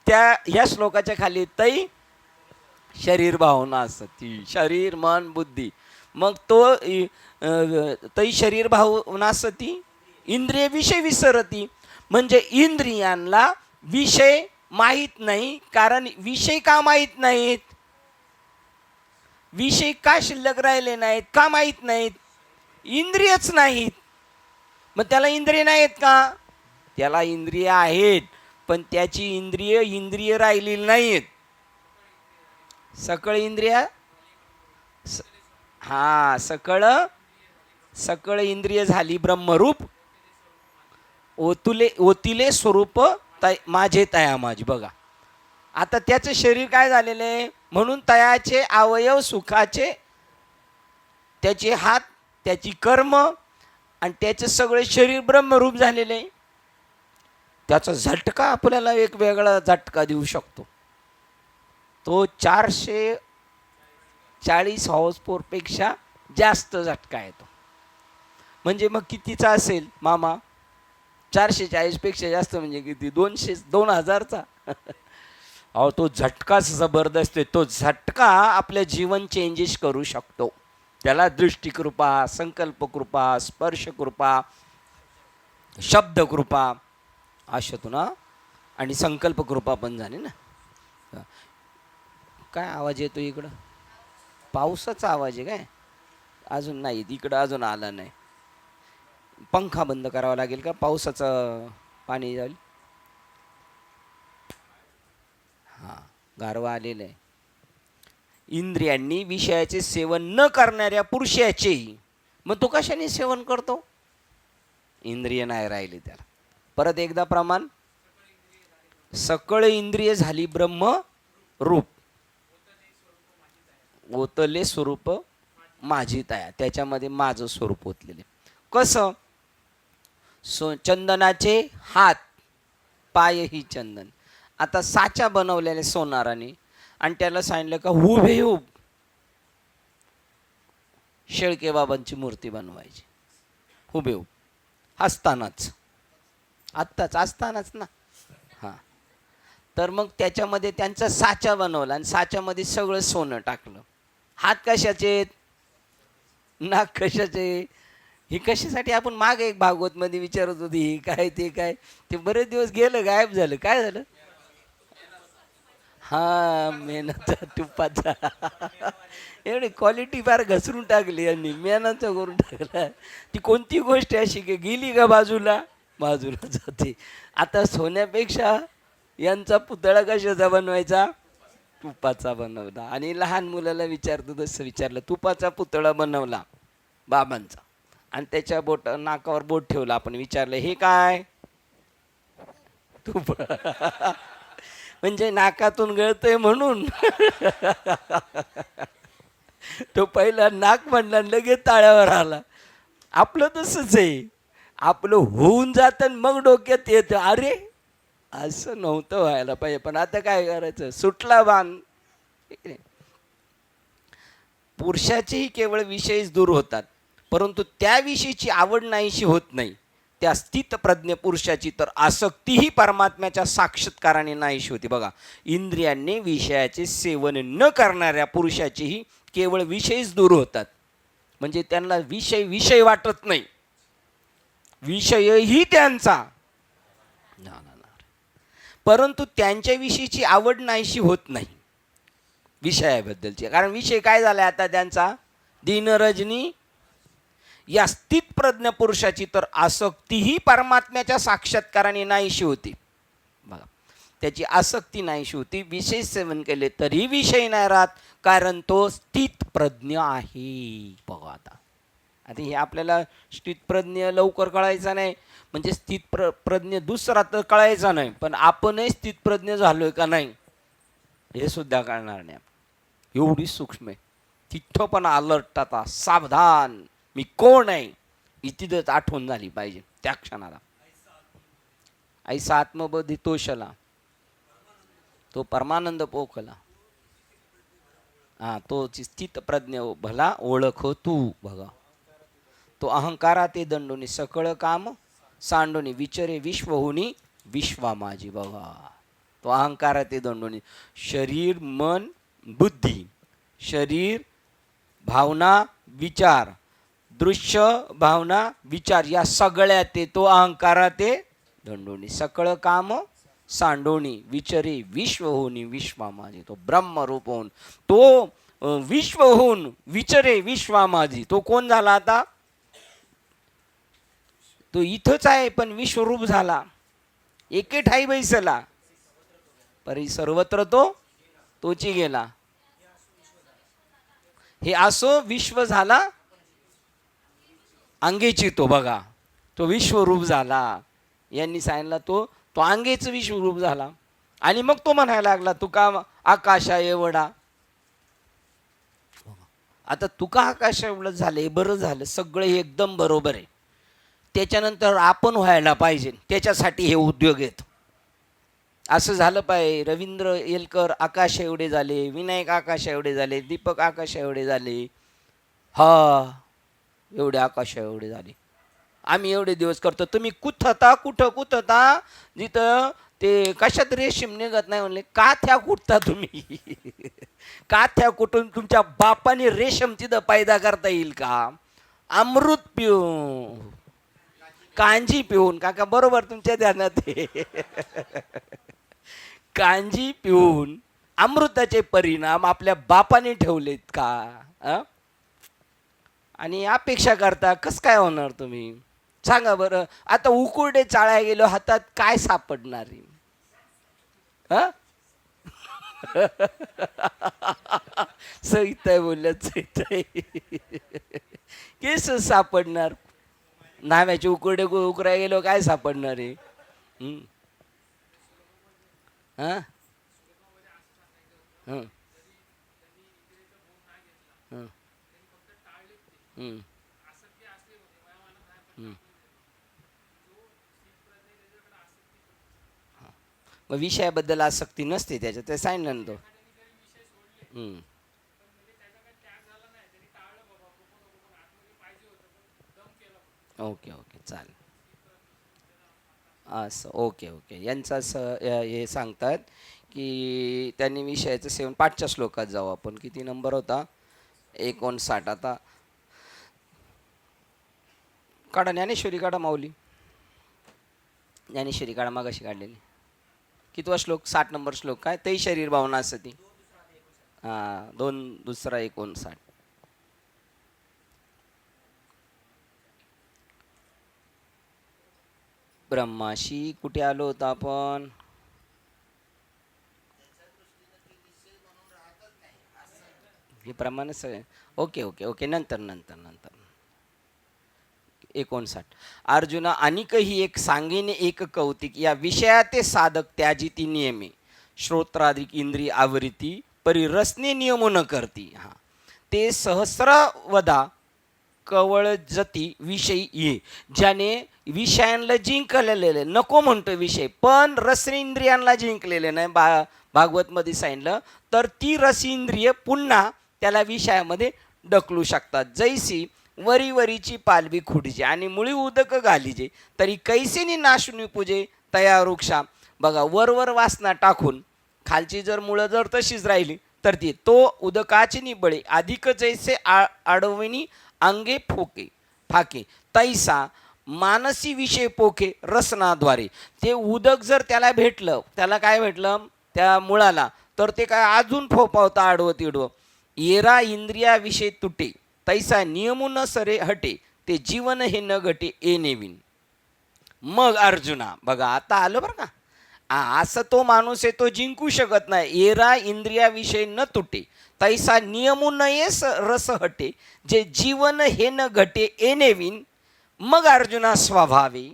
ह्या श्लोकाच्या खाली तै शरीर भावना सती, शरीर मन बुद्धी. मग तो तई शरीर भावना सती इंद्रिय विषय विसरती. म्हणजे इंद्रियांना विषय माहीत नाही. कारण विषय का माहीत नाहीत? विषय का शिल्लक राहिले नाहीत? का माहीत नाहीत? इंद्रियच नाहीत. मग त्याला इंद्रिय नाहीत का? त्याला इंद्रिय आहेत, पण त्याची इंद्रिय राहिलेली नाहीत. सकळ इंद्रिय, हा सकळ इंद्रिय झाली ब्रह्मरूप. ओतिले स्वरूप माझे तया माझी. बघा आता त्याचं शरीर काय झालेलं आहे? म्हणून तयाचे अवयव सुखाचे, त्याचे हात, त्याची कर्म आणि त्याचं सगळे शरीर ब्रह्मरूप झालेले आहे. त्याचा झटका आपल्याला एक वेगळा झटका देऊ शकतो. तो 440 हॉर्सपावर पेक्षा जास्त झटका येतो. म्हणजे मग कितीचा असेल मामा? 440 पेक्षा जास्त म्हणजे किती? 2000चा. अहो तो झटका जबरदस्त आहे. तो झटका आपलं जीवन चेंजेस करू शकतो. त्याला दृष्टिकृपा, संकल्पकृपा, स्पर्शकृपा, शब्दकृपा अशातून आणि संकल्पकृपा पण झाली ना. काय आवाज येतो इकडं? पावसाचा आवाज आहे काय? अजून नाही, इकडं अजून आला नाही. पंखा बंद करावा लागेल का? पावसाचं पाणी जाईल. हां, गारवा आलेलं आहे. इंद्रियांनी विषयाचे सेवन न करणाऱ्या पुरुषाचेही. मग तो कशाने सेवन करतो? इंद्रिय नाही राहिले त्याला. परत एकदा प्रमाण. सकळ इंद्रिय झाली ब्रह्म रूप. ओतले स्वरूप माझी तया. त्याच्यामध्ये माझं स्वरूप ओतलेले. कसं? चंदनाचे हात, पाय ही चंदन. आता साचा बनवलेले सोनाराने आणि त्याला सांगितलं का हुबेहूब शेळके बाबांची मूर्ती बनवायची. हुबेहूब असतानाच, आत्ताच असतानाच ना. हां, तर मग त्याच्यामध्ये त्यांचा साचा बनवला आणि साच्यामध्ये सगळं सोनं टाकलं. हात कशाचे? नाक कशाचे? ही कशासाठी? आपण माग एक भागवतमध्ये विचारत होती ही काय ते काय. ते बरेच दिवस गेलं, गायब झालं. काय झालं? हा, मेणाचा तुपाचा. एवढी क्वालिटी फार घसरून टाकली यांनी, मेणाचा करून टाकला. ती कोणती गोष्ट अशी की गेली का बाजूला जाते. आता सोन्यापेक्षा यांचा पुतळा कशाचा बनवायचा? तुपाचा बनवला. आणि लहान मुलाला विचारतो तसं विचारलं. तुपाचा पुतळा बनवला बाबांचा आणि त्याच्या नाकावर बोट ठेवलं. आपण विचारलं हे काय? तुप. म्हणजे नाकातून गळतंय म्हणून. तो पहिला नाक म्हणला, लगेच टाळ्यावर आला. आपलं तसंच आहे. आपलं होऊन जातं मग डोक्यात येतं अरे असं नव्हतं व्हायला पाहिजे. पण आता काय करायचं? सुटला बाण. पुरुषाचेही केवळ विषयच दूर होतात, परंतु त्याविषयीची आवड नाहीशी होत नाही. त्या स्थित प्रज्ञ पुरुषाची तर आसक्तीही परमात्म्याच्या साक्षात्काराने नाहीशी होती. बघा, इंद्रियांनी विषयाचे सेवन न करणाऱ्या पुरुषाचेही केवळ विषयच दूर होतात. म्हणजे त्यांना विषय वाटत नाही. विषयही त्यांचा परंतु त्यांच्याविषयीची आवड नाहीशी होत नाही विषयाबद्दलची. कारण विषय काय झाला आता त्यांचा? दिनरजनी. या स्थित प्रज्ञ पुरुषाची तर आसक्तीही परमात्म्याच्या साक्षात्काराने नाहीशी होती. बघा, त्याची आसक्ती नाहीशी होती. विषय सेवन केले तरी विषय नाही राहत, कारण तो स्थित प्रज्ञ आहे. बघा आता हे आपल्याला स्थित प्रज्ञ लवकर कळायचा नाही. म्हणजे स्थित प्रज्ञ दुसरा तर कळायचा नाही, पण आपणही स्थित प्रज्ञ झालोय का नाही हे सुद्धा कळणार नाही. एवढी सूक्ष्म आहे. तिथं पण अलर्ट, आता सावधान, मी कोण आहे इथेच आठवण झाली पाहिजे त्या क्षणाला. ऐसा आत्मबोधी तोषला, तो परमानंद पोखला. हा, तो स्थित प्रज्ञ भला ओळख तू. बघा, तो अहंकारा ते दंडोनी सकळ काम सांडोनी विचरे विश्वहुनी विश्वा माझी. बघा, तो अहंकारा ते दंडोनी शरीर मन बुद्धी, शरीर, भावना, विचार, दृश्य, भावना, विचार या सगळ्यात ते तो अहंकारात ते दंडोनी. सकळ काम सांडोणी, विचरे विश्व होनी विश्वा माझी. तो ब्रह्मरूप होऊन तो विश्व होऊन विचरे विश्वा माझी. तो कोण झाला आता? तो इथंच आहे पण विश्वरूप झाला, एके ठाई बैसला, परी सर्वत्र तो तोची गेला. हे असो विश्व झाला अंगेची. तो बघा तो विश्वरूप झाला. यांनी सांगितलं तो तो अंगेच विश्वरूप झाला. आणि मग तो म्हणायला लागला तुका आकाशा एवढा. आता तुका आकाशा एवढं झालं, हे बरं झालं, सगळं एकदम बरोबर आहे. त्याच्यानंतर आपण व्हायला पाहिजे, त्याच्यासाठी हे उद्योग आहेत. असं झालं पाहिजे. रवींद्र येलकर आकाश एवढे झाले, विनायक आकाश एवढे झाले, दीपक आकाश एवढे झाले, हा एवढे आकाश एवढे झाले. आम्ही एवढे दिवस करतो. तुम्ही कुठता कुठं कुठता जिथं ते कशात रेशीम निघत नाही म्हणले, काथ्या कुठता तुम्ही? काथ्या कुठून तुमच्या बापाने रेशम तिथं पैदा करता येईल का? अमृत पिऊन, कांजी पिऊन, काका बरोबर तुमच्या ध्यानात आहे. कांजी पिऊन अमृताचे परिणाम आपल्या बापाने ठेवलेत का? आणि अपेक्षा करता कसं काय होणार तुम्ही? सांगा बरं. आता उकुरडे चाळ्या गेलो, हातात काय सापडणार? सहित आहे बोलत, सहित आहे. केस सापडणार? नाव्याचे उकुरडे उकराय गेलो काय सापडणार आहे? हां हां मग विषयाबद्दल आसक्ती नसते त्याच्यात, ते सांगितलं ना तो. ओके ओके चालेल. असं ओके ओके. यांचं असं हे सांगतात की त्यांनी विषयाचं सेवन. पाठच्या श्लोकात जाऊ आपण. किती नंबर होता? 59. आता काढा ज्ञानेश्वरी, काढा माऊली. ज्ञानेश्वरी काढा, मागाशी काढलेली. कितवा श्लोक? 60 नंबर श्लोक. काय? ते शरीर भावना असती. हां 2 दुसरा 59. ब्रह्माशी कुठे आलो होतो आपण? हे प्रमाणे सगळे. Okay okay okay. नंतर नंतर नंतर 59. अर्जुना अनिकही एक सांगेने एक कौतिक, या विषयाते साधक त्याजी ती नियमे, श्रोत्राधिक इंद्रिय आवृत्ती परिरसने नियमो न करती. हा ते सहस्रवदा कवळ जती विषयी ये. ज्याने विषयांना जिंकलेले, नको म्हणतो विषय, पण रसेंद्रियांना जिंकलेले नाही. भागवतमध्ये सांगितलं तर ती रसेंद्रिय पुन्हा त्याला विषयामध्ये ढकलू शकतात. जैसी वरी वरीची पालवी खुडीजे आणि मुळी उदक घालीजे, तरी कैसेनी नाशुनी पूजे तया वृक्षा. बघा वरवर वासना टाकून खालची जर मुळं जर तशीच राहिली तर ती तो उदकाची निबळे अधिक जैसे आडविनी अंगे फोके फाके, तैसा मानसी विषय पोखे रसनाद्वारे. ते उदक जर त्याला भेटलं, त्याला काय भेटलं त्या मुळाला, तर ते काय अजून फोपावता आडवं तिडवं. येरा इंद्रिया विषय तुटे तैसा नियमू न सरे हटे, ते जीवन हे न घटे ए नेविन. मग अर्जुना बघा आता आलं बरं का. असं तो माणूस आहे तो जिंकू शकत नाही. येरा इंद्रिया विषय न तुटे तैसा नियमू नये रस हटे, जे जीवन हे न घटे ए नेविन. मग अर्जुना स्वभावे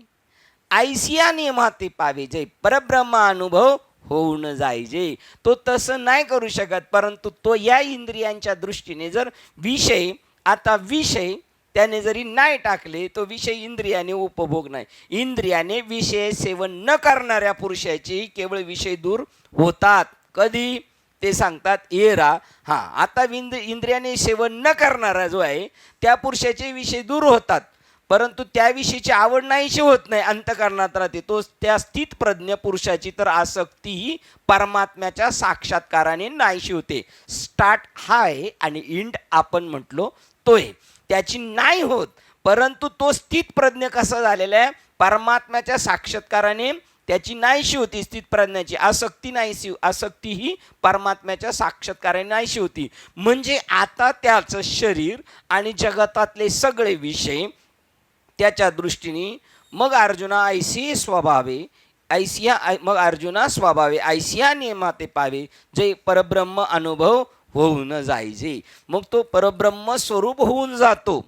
ऐसिया नियमाते पावे, जे परब्रह्म अनुभव होऊन जायजे. तो तसं नाही करू शकत. परंतु तो या इंद्रियांच्या दृष्टीने जर विषय, आता विषय त्याने जरी नाही टाकले, तो विषय इंद्रियाने उपभोग नाही. इंद्रियाने विषय सेवन न करणाऱ्या पुरुषाची केवळ विषय दूर होतात. कधी? ते सांगतात येरा. हां आता इंद्रियाने सेवन न करणारा जो आहे त्या पुरुषाचे विषय दूर होतात. परंतु त्याविषयीची आवड नाहीशी होत नाही, अंतःकरणात राहते. तो त्या स्थित प्रज्ञ पुरुषाची तर आसक्ती ही परमात्म्याच्या साक्षात्काराने नाहीशी होते. स्टार्ट हा आहे आणि इंड आपण म्हटलो तो आहे, त्याची नाही होत. परंतु तो स्थित प्रज्ञ कसा झालेला आहे, परमात्म्याच्या साक्षात्काराने त्याची नाहीशी होती. स्थित प्रज्ञाची आसक्ती नाहीशी, आसक्ती ही परमात्म्याच्या साक्षात्काराने नाहीशी होती. म्हणजे आता त्याचं शरीर आणि जगतातले सगळे विषय त्याच्या दृष्टीने मग अर्जुना ऐसी स्वभावे ऐसिया मग अर्जुना स्वभावे ऐसिया नियमाते पावे जे परब्रह्म अनुभव होऊन जायचे. मग तो परब्रह्म स्वरूप होऊन जातो.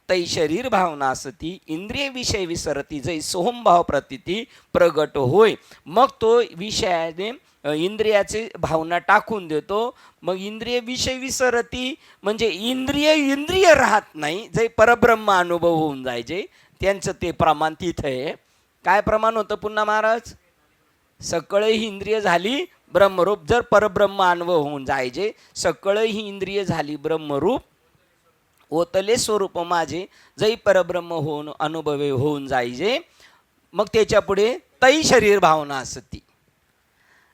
तै शरीर भावना असती इंद्रिय विषय विसरती जै सोहमभाव प्रतिती प्रगट होय. मग तो विषयाने इंद्रियाची भावना टाकून देतो. मग इंद्रिय विषय विसरती म्हणजे इंद्रिय राहत नाही, जे परब्रह्म अनुभव होऊन जायचे. त्यांचं ते प्रमाण तिथं आहे. काय प्रमाण होतं पुन्हा महाराज? सकळ ही इंद्रिय झाली ब्रह्मरूप. जर परब्रह्म अनुभव होऊन जायचे, सकळ ही इंद्रिय झाली ब्रह्मरूप, ओतले स्वरूप माझे जै परब्रह्म होऊन अनुभवे होऊन जायचे. मग त्याच्या पुढे तै शरीर भावना असती.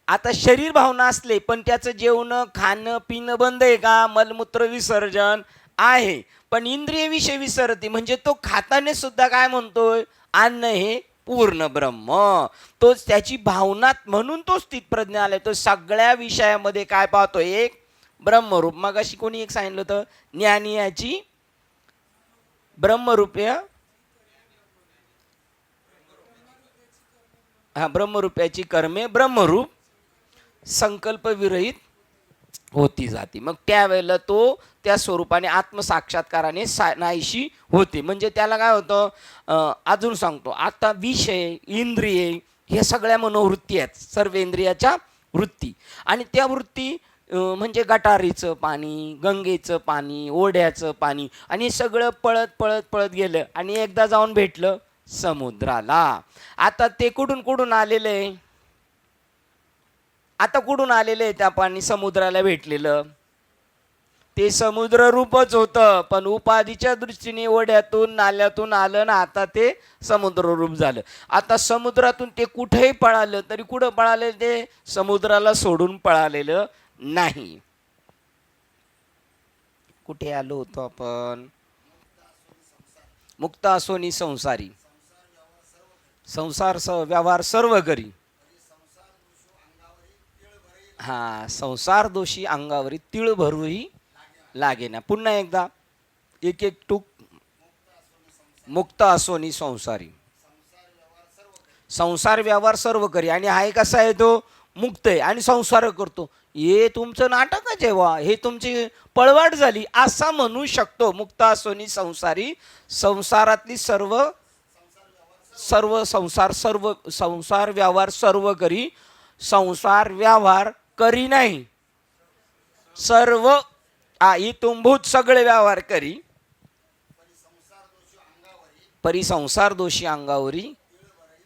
आता शरीर भावना असले पण त्याचं जेवणं खाणं पिणं बंद आहे का? मलमूत्र विसर्जन आहे, पण इंद्रिय विषय विसरती म्हणजे तो खाताने सुद्धा काय म्हणतोय, अन्न हे पूर्ण ब्रह्म. तोच त्याची भावना, म्हणून तो स्थित प्रज्ञ आलाय. तो सगळ्या विषयामध्ये काय पाहतोय, एक ब्रह्मरूप. मग अशी कोणी एक सांगितलं होतं, ज्ञानी याची ब्रह्मरूपय ब्रह्मरूपाची कर्मे ब्रह्मरूप संकल्प विरहित होती जाती. मग त्यावेळेला तो त्या स्वरूपाने आत्मसाक्षात्काराने नाहीशी होते. म्हणजे त्याला काय होतं, अजून सांगतो, आता विषय इंद्रिये हे सगळ्या मनोवृत्ती आहेत, सर्व इंद्रियाच्या वृत्ती. आणि त्या वृत्ती म्हणजे गटारीचं पाणी, गंगेचं पाणी, ओढ्याचं पाणी, आणि सगळं पळत पळत पळत गेलं आणि एकदा जाऊन भेटलं समुद्राला. आता ते कुठून आलेलं आहे, आता कुठून आलेलं आहे त्या पाणी समुद्राला भेटलेलं? ते समुद्र रूपच होतं, पण उपाधीच्या दृष्टीने ओढ्यातून नाल्यातून आलं ना, आता ते समुद्र रूप झालं. आता समुद्रातून ते कुठेही पळालं तरी कुठं पळालं, ते समुद्राला सोडून पळालेलं नाही. कुठे आलो होतो आपण? मुक्त असोनी संसारी, संसार व्यवहार सर्व करी. हा, संसार दोषी अंगावरी तीळ भरूही लागे ना. पुन्हा एकदा एक एक टूक. मुक्त असोनी संसारी, संसार व्यवहार सर्व करी. आणि हाय कसा आहे, तो मुक्त आहे आणि संसार करतो. हे तुमचं नाटक आहे, जेव्हा हे तुमची पळवाट झाली असा म्हणू शकतो. मुक्त असोनी संसारी, संसारातली सर्व संसार व्यवहार सर्व करी. संसार व्यवहार करी नाही, सर्व इतुंभूत सगळे व्यवहार करी. परी संसार दोषी अंगावरी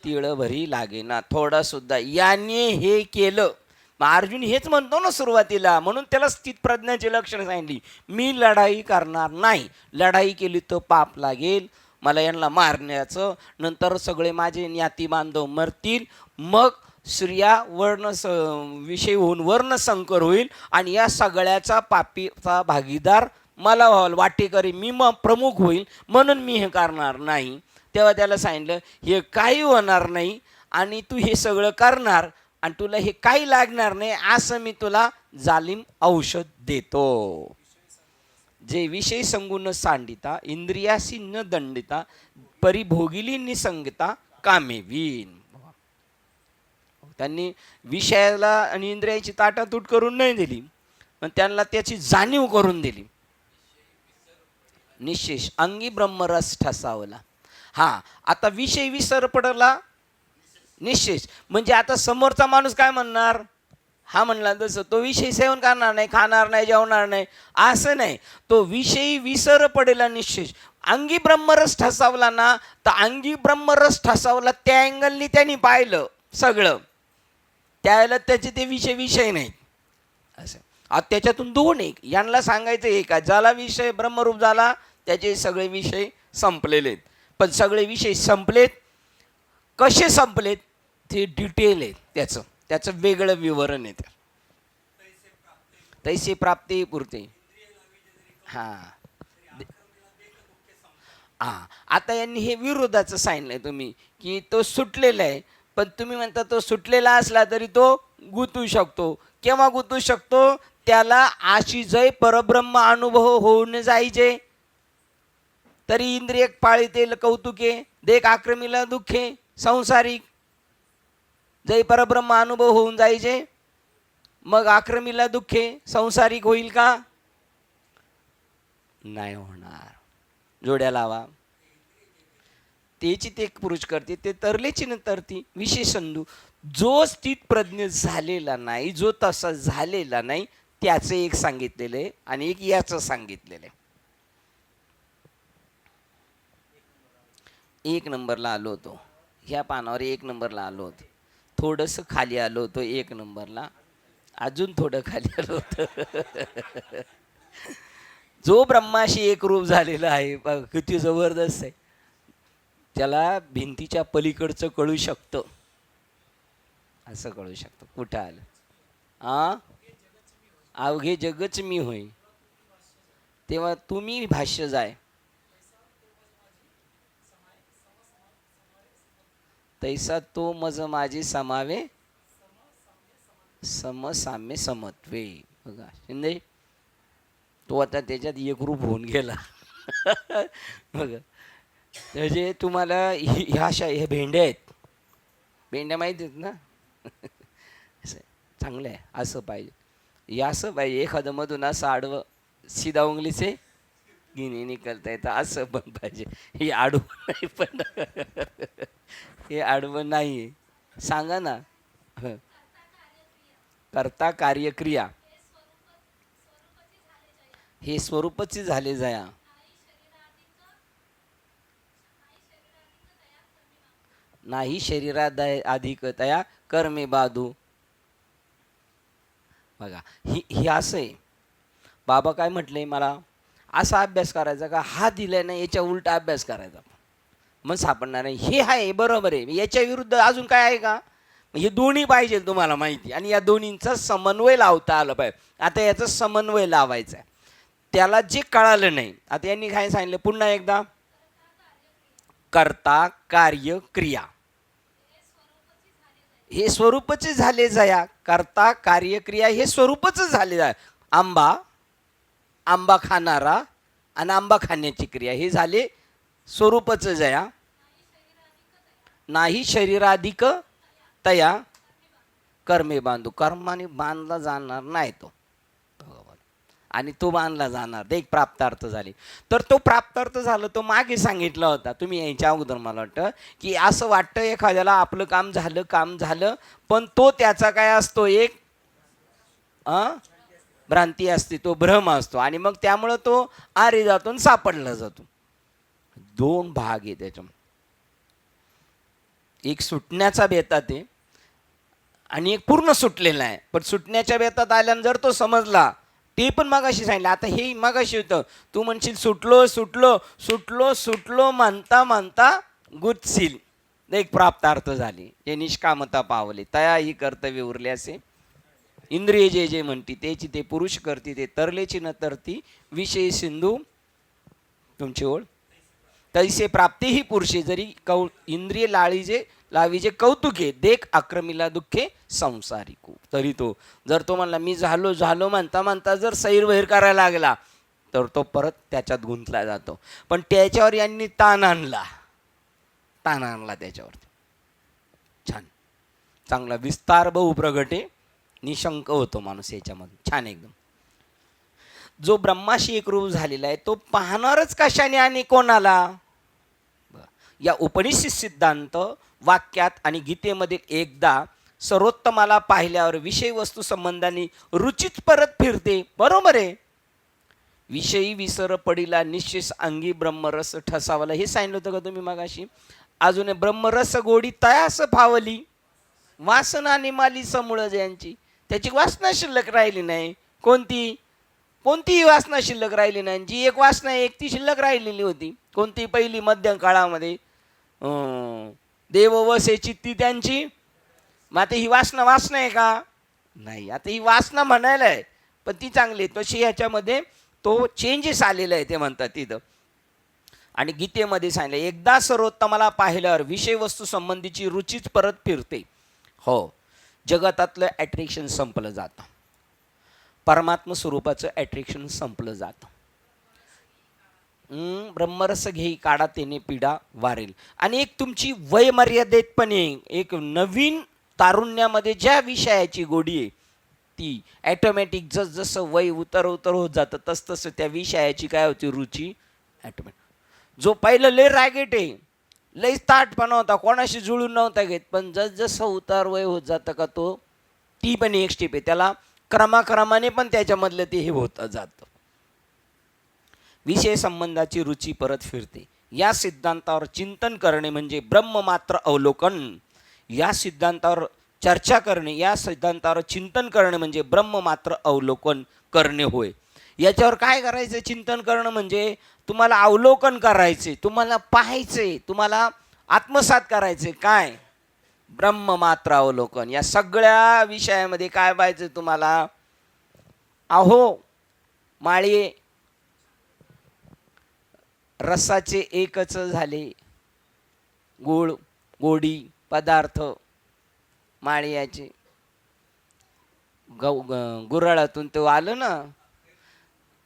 तिळ भरी लागे ना. थोडा सुद्धा याने हे केलं. मग अर्जुन हेच म्हणतो ना सुरुवातीला, म्हणून त्याला स्थित प्रज्ञाची लक्षणं सांगितली. मी लढाई करणार नाही, लढाई केली तर पाप लागेल, मला यांना मारण्याचं, नंतर सगळे माझे ज्ञाती बांधव मरतील, मग स्त्रिया वर्ण विषय होऊन वर्णसंकर होईल आणि या सगळ्याचा पापीचा भागीदार मला व्हाल, वाटेकरी मी मग प्रमुख होईल, म्हणून मी हे करणार नाही. तेव्हा त्याला सांगितलं हे काही होणार नाही आणि तू हे सगळं करणार आणि तुला हे काही लागणार नाही, असं मी तुला जालिम औषध देतो. जे विषय संगुण सांडिता इंद्रियासी न दंडिता परिभोगिली निसंगता कामेवीन. त्यांनी विषयाला आणि इंद्रियाची ताटातूट करून नाही दिली, पण त्यांना त्याची जाणीव करून दिली. निशेष अंगी ब्रह्मरस ठसावला. हा, आता विषय विसर पडला निशेष. म्हणजे आता समोरचा माणूस काय म्हणणार, हा म्हणला तसं तो विषय सेवन करणार नाही, खाणार नाही, जेवणार नाही, असं नाही. तो विषयी विसर पडेला निशेष. अंगी ब्रह्मरस ठसावला ना, तर अंगी ब्रह्मरस ठसावला त्या अँगलनी त्यांनी पाहिलं सगळं, त्यावेळेला त्याचे ते विषय नाहीत असं. आता त्याच्यातून दोन एक यांना सांगायचं एक, ज्याला विषय ब्रह्मरूप झाला त्याचे सगळे विषय संपलेले आहेत. पण सगळे विषय संपलेत. कसे संपलेत ते डिटेल आहे, त्याचं वेगळं विवरण आहे. तर तैसे प्राप्ती पुरते. हां हां, आता यांनी हे विरोधाचं सांगितलंय तुम्ही, की तो सुटलेला आहे. पण तुम्ही म्हणता तो सुटलेला असला तरी तो गुंतू शकतो. केव्हा गुंतू शकतो? त्याला आशी जय परब्रह्म अनुभव होऊन जायचे. तरी इंद्रिय पाळीते कौतुके, देख आक्रमीला दुःखे संसारिक. जय परब्रह्म अनुभव होऊन जायचे, मग आक्रमीला दुःखे संसारिक होईल का? नाही होणार. जोड्या लावा. तेची ते पुरुष करते, ते तरलेची न तरती विशेष संधू. जो स्थित प्रज्ञ झालेला नाही, जो तसा झालेला नाही, त्याचं एक सांगितलेलं आहे आणि एक याचं सांगितलेलं आहे. 1 नंबरला आलो होतो, ह्या पानावर 1 नंबरला आलो होतो. थोडंसं खाली आलो होतो 1 नंबरला, अजून थोडं खाली आलो होतं. जो ब्रह्माशी एकरूप झालेला आहे, बघ किती जबरदस्त आहे. त्याला भिंतीच्या पलीकडचं कळू शकतं, असं कळू शकतं. कुठं आलं? अवघे जगच मी होय, तेव्हा तुम्ही भाष्य जाय. तैसा तो मज माझे समावे, समसाम्य समत्वे. बघा शिंदे, तो आता त्याच्यात एकरूप होऊन गेला. बघा, म्हणजे तुम्हाला ह्या भेंड्या आहेत, भेंड्या माहिती आहेत ना? चांगलं आहे, असं पाहिजे. हे असं पाहिजे, एखादं मधून असं आडवं सीधा उंगली से गिनी निकलता येतं, असं पण पाहिजे. हे आडवं नाही, पण हे आडवं नाही आहे. सांगा ना. करता कार्यक्रिया हे स्वरूपची झाले जया. नाही शरीरात अधिक तया कर्मे बाधू. बघा, ही असं आहे. बाबा काय म्हटले मला, असा अभ्यास करायचा का, हा दिलाय ना याच्या उलटा अभ्यास करायचा, मग सापडणार नाही. हे आहे बरोबर आहे, याच्या विरुद्ध अजून काय आहे का? हे दोन्ही पाहिजे तुम्हाला माहिती, आणि या दोन्हींचा समन्वय लावता आलं पाहिजे. आता याचा समन्वय लावायचा आहे. त्याला जे कळालं नाही, आता यांनी काय सांगितलं पुन्हा एकदा, कर्ता कार्य क्रिया हे स्वरूपचे झाले जया. कर्ता कार्यक्रिया हे स्वरूपच झाले जाय. आंबा खाणारा आणि आंबा खाण्याची क्रिया हे झाले स्वरूपच जया. नाही शरीराधिक तया कर्मे बांधू. कर्माने बांधला जाणार नाही तो, आणि तो बांधला जाणार, ते एक प्राप्तार्थ झाले. तर तो प्राप्तार्थ झालं, तो मागे सांगितला होता तुम्ही यायच्या अगोदर, मला वाटतं की असं वाटतं एखाद्याला आपलं काम झालं, पण तो त्याचा काय असतो, एक भ्रांती असते, तो भ्रम असतो, आणि मग त्यामुळं तो आरे जातो, सापडला जातो. 2 भाग आहे त्याच्या. एक सुटण्याचा बेतात आहे आणि एक पूर्ण सुटलेला आहे. पण सुटण्याच्या बेतात आल्यानं जर तो समजला, ते पण मगाशी सांगितलं. आता हे मगाशी होतं, तू म्हणशील सुटलो सुटलो सुटलो सुटलो म्हणता म्हणता गुजशील, एक प्राप्तार्थ झाली. जे निष्कामता पावले तया ही कर्तव्य उरले असे. इंद्रिय जे जे म्हणती तेची ते पुरुष करती, ते तरलेची न तरती विषय सिंधू. तुमची ओळ तैसे प्राप्ती ही पुरुषे, जरी इंद्रिय लावीजे कौतुके, देख आक्रमीला दुःखे संसारिकू. तरी तो जर तो म्हणला मी झालो म्हणता म्हणता जर सैरवैर करायला लागला, तर तो परत त्याच्यात गुंतला जातो. पण त्याच्यावर यांनी ताण आणला त्याच्यावरती. छान, चांगला विस्तार बहुप्रगटे, निशंक होतो माणूस याच्यामध्ये. छान एकदम. जो ब्रह्माशी एकरूप झालेला आहे तो पाहणारच कशाने आणि कोणाला? या उपनिषद सिद्धांत वाक्यात आणि गीतेमध्ये एकदा सर्वोत्तमाला पाहिल्यावर विषय वस्तू संबंधाने रुचीच परत फिरते. बरोबर आहे. विषयी विसर पडिला निश्चित अंगी ब्रह्मरस ठसावला, हे सांगितलं होतं का तुम्ही मगाशी? अजून ब्रह्मरस गोडी तयास फावली, वासना निमाली समूळ ज्यांची, त्याची वासना शिल्लक राहिली नाही. कोणती? कोणतीही वासना शिल्लक राहिली नाही. जी एक वासना आहे, एक ती शिल्लक राहिलेली होती. कोणती? पहिली मध्यम काळामध्ये देव वसे चित्ती त्यांची. मग आता ही वासना वासना आहे का? नाही. आता ही वासना म्हणायला आहे, पण ती चांगली आहे. तशी ह्याच्यामध्ये तो चेंजेस आलेला आहे ते म्हणतात तिथं. आणि गीतेमध्ये सांगितलं, एकदा सर्वोत्तमाला पाहिल्यावर विषय वस्तू संबंधीची रुचीच परत फिरते. हो, जगतातलं ॲट्रॅक्शन संपलं जातं, परमात्म स्वरूपाचं ॲट्रॅक्शन संपलं जातं. ब्रह्मरस घेई काढा तेने पिढा वारेल. आणि एक तुमची वय मर्यादेतपणे एक नवीन तारुण्यामध्ये ज्या विषयाची गोडी आहे ती ॲटोमॅटिक जसं वय उतर होत जातं तसं त्या विषयाची काय होती रुची ॲटोमॅटिक. जो पहिलं लय रागेट आहे, लय ताटपणा होता, कोणाशी जुळून नव्हता घेत, पण जसं उतार वय होत जातं का तो ती पण एक स्टेप आहे, त्याला क्रमाक्रमाने पण त्याच्यामधलं ते हे होतं जातं. विषय संबंधाची रुची परत फिरते. या सिद्धांतावर चिंतन करणे म्हणजे ब्रह्म मात्र अवलोकन. या सिद्धांतावर चर्चा करणे, या सिद्धांतावर चिंतन करणे म्हणजे ब्रह्म मात्र अवलोकन करणे होय. याच्यावर काय करायचं? चिंतन करणं म्हणजे तुम्हाला अवलोकन करायचे, तुम्हाला पाहायचे, तुम्हाला आत्मसात करायचे. काय? ब्रह्म मात्र अवलोकन. या सगळ्या विषयामध्ये काय पाहायचं तुम्हाला? अहो माळी रसाचे एकच झाले, गोड गोडी पदार्थ माळीयाचे गुराळातून तो आलं ना,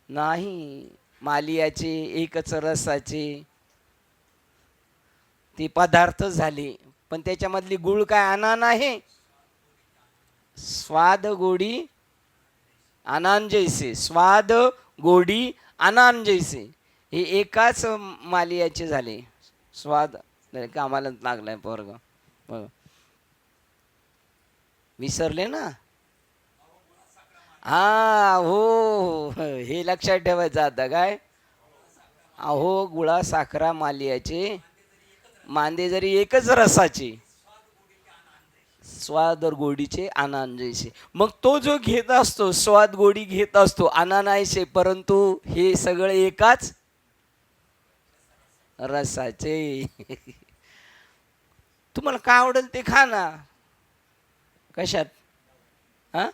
नाही मालियाचे एकच रसाचे ते पदार्थ झाले, पण त्याच्यामधली गुळ काय? आनंद आहे. स्वाद गोडी आनंद जैसे, स्वाद गोडी आनंद जैसे, हे एकाच मालियाचे झाले. स्वाद कामाला लागलाय पोरग, विसरले ना? हा हो, हे लक्षात ठेवायचं आता. काय? अहो गुळा साखरा मालियाचे मांदे जरी एकच रसाचे, स्वाद और गोडीचे आनंद जैसे. मग तो जो घेत असतो स्वाद गोडी घेत असतो आनंदायचे, परंतु हे सगळे एकाच रसाचे. तुम्हाला काय आवडेल ते खा ना. कशात? हा,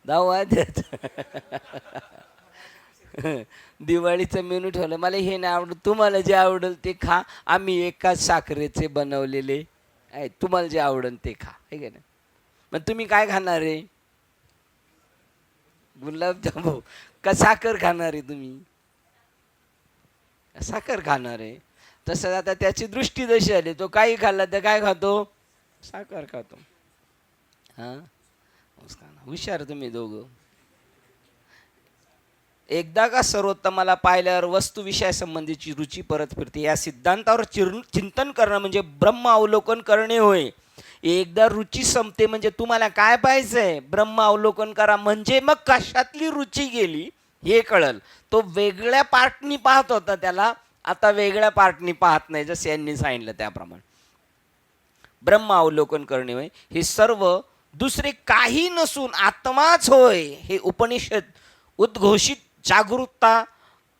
दावा देत. दिवाळीचं मेनू ठेवलं, मला हे नाही आवडत, तुम्हाला जे आवडेल ते खा. आम्ही एकाच साखरेचे बनवलेले आहे, तुम्हाला जे आवडेल ते खा, हे का नाही? मग तुम्ही काय खाणार आहे? गुलाबजामू का साखर खाणार आहे? तुम्ही साखर खाणार आहे. तसं आता त्याची दृष्टी जशी आली, तो काही खाल्ला तर काय खातो? साखर खातो. हां, हुशार तुम्ही दोघं. एकदा का सर्वोत्तमाला पाहिल्यावर वस्तू विषयासंबंधीची रुची परत फिरते. या सिद्धांतावर चिंतन करणं म्हणजे ब्रह्म अवलोकन करणे होय. एकदा रुची संपते म्हणजे तुम्हाला काय पाहिजे? ब्रह्म अवलोकन करा. म्हणजे मग कशातली रुची गेली हे कळल. तो वेगळ्या पार्टनी पाहत होता त्याला, आता वेगळ्या पार्टनी पाहत नाही, जसं यांनी सांगितलं त्याप्रमाणे. ब्रह्म अवलोकन करणे होय हे सर्व दुसरे काही नसून आत्माच होय, हे उपनिषद उद्घोषित जागरूकता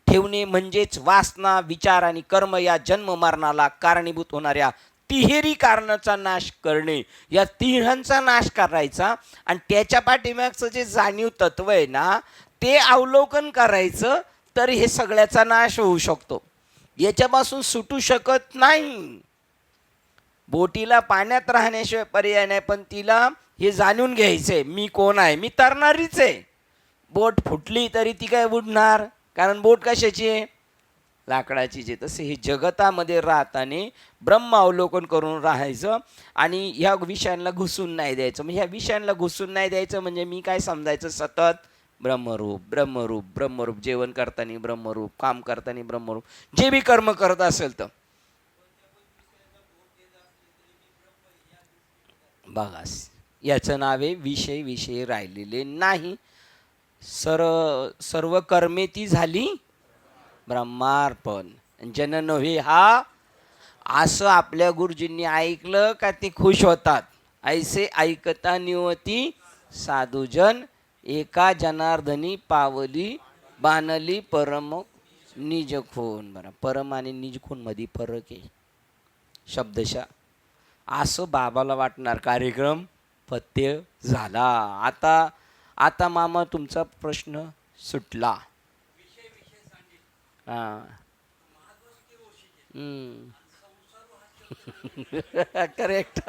ठेवणे म्हणजेच वासना, विचार आणि कर्म या जन्म मरणाला कारणीभूत होणाऱ्या तिहेरी कारणाचा नाश करणे. या तिघांचा नाश करायचा आणि त्याच्या पाठीमागचं जे जाणीव तत्व आहे ना ते अवलोकन करायचं, तर हे सगळ्याचा नाश होऊ शकतो. याच्यापासून सुटू शकत नाही. बोटीला पाण्यात राहण्याशिवाय पर्याय नाही, पण तिला हे जाणून घ्यायचंय मी कोण आहे, मी तरणारीच आहे. बोट फुटली तरी ती काय बुडणार, कारण बोट कशाची आहे? लाकडाची. जे तसे हे जगतामध्ये राहताना ब्रह्म अवलोकन करून राहायचं आणि ह्या विषयांना घुसून नाही द्यायचं. मग ह्या विषयांना घुसून नाही द्यायचं म्हणजे मी काय समजायचं? सतत ब्रह्मरूप ब्रह्मरूप ब्रह्मरूप, जेवण करताना ब्रह्मरूप, काम करताना ब्रह्मरूप, जे बी कर्म करत असेल तर बघा, याचं नाव आहे विषय. विषय राहिलेले नाही. सर्व कर्मे ती झाली ब्रह्मार्पण. जन नव्हे हा, असं आपल्या गुरुजींनी ऐकलं का ते खुश होतात. ऐसे ऐकता निवती साधुजन एका जनार्दनी पावली बाणली परम निज खून. बरं, परम आणि निज खून मध्ये फरक आहे शब्दशः. असं बाबाला वाटणार कार्यक्रम पत्य झाला. आता आता मामा तुमचा प्रश्न सुटला. हां. करेक्ट.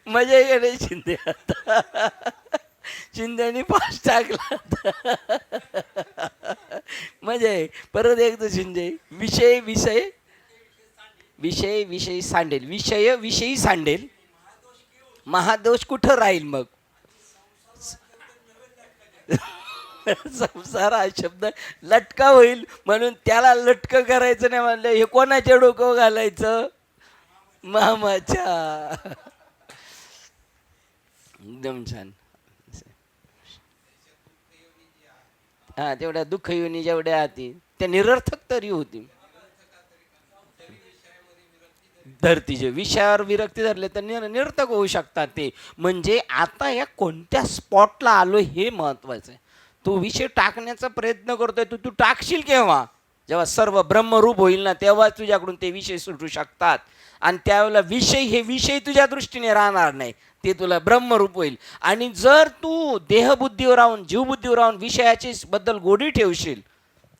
मजा येणे शिंदे. आता शिंदेनी पाच टाकला आता. मजा आहे. परत एकदा शिंदे विषय विषय विषय विषयी सांडेल, विषय विषयी सांडेल, महादोष कुठं राहील मग. संसार हा शब्द लटका होईल म्हणून त्याला लटक करायचं नाही म्हणलं. हे कोणाच्या डोकं घालायचं? मामाच्या. एकदम छान. हा, तेवढ्या दुःख योनी जेवढ्या हाती त्या निरर्थक तरी होती. धरतीचे विषयावर विरक्ती धरले तर निरर्थक होऊ शकतात ते. म्हणजे आता या कोणत्या स्पॉटला आलो हे महत्वाचं आहे. तू विषय टाकण्याचा प्रयत्न करतोय, तू टाकशील केव्हा? जेव्हा सर्व ब्रह्मरूप होईल ना, तेव्हा तुझ्याकडून ते विषय सुटू शकतात. आणि त्यावेळेला विषय हे विषय तुझ्या दृष्टीने राहणार नाही, ते तुला ब्रह्मरूप होईल. आणि जर तू देहबुद्धीवर राहून जीवबुद्धीवर राहून विषयाची बद्दल गोडी ठेवशील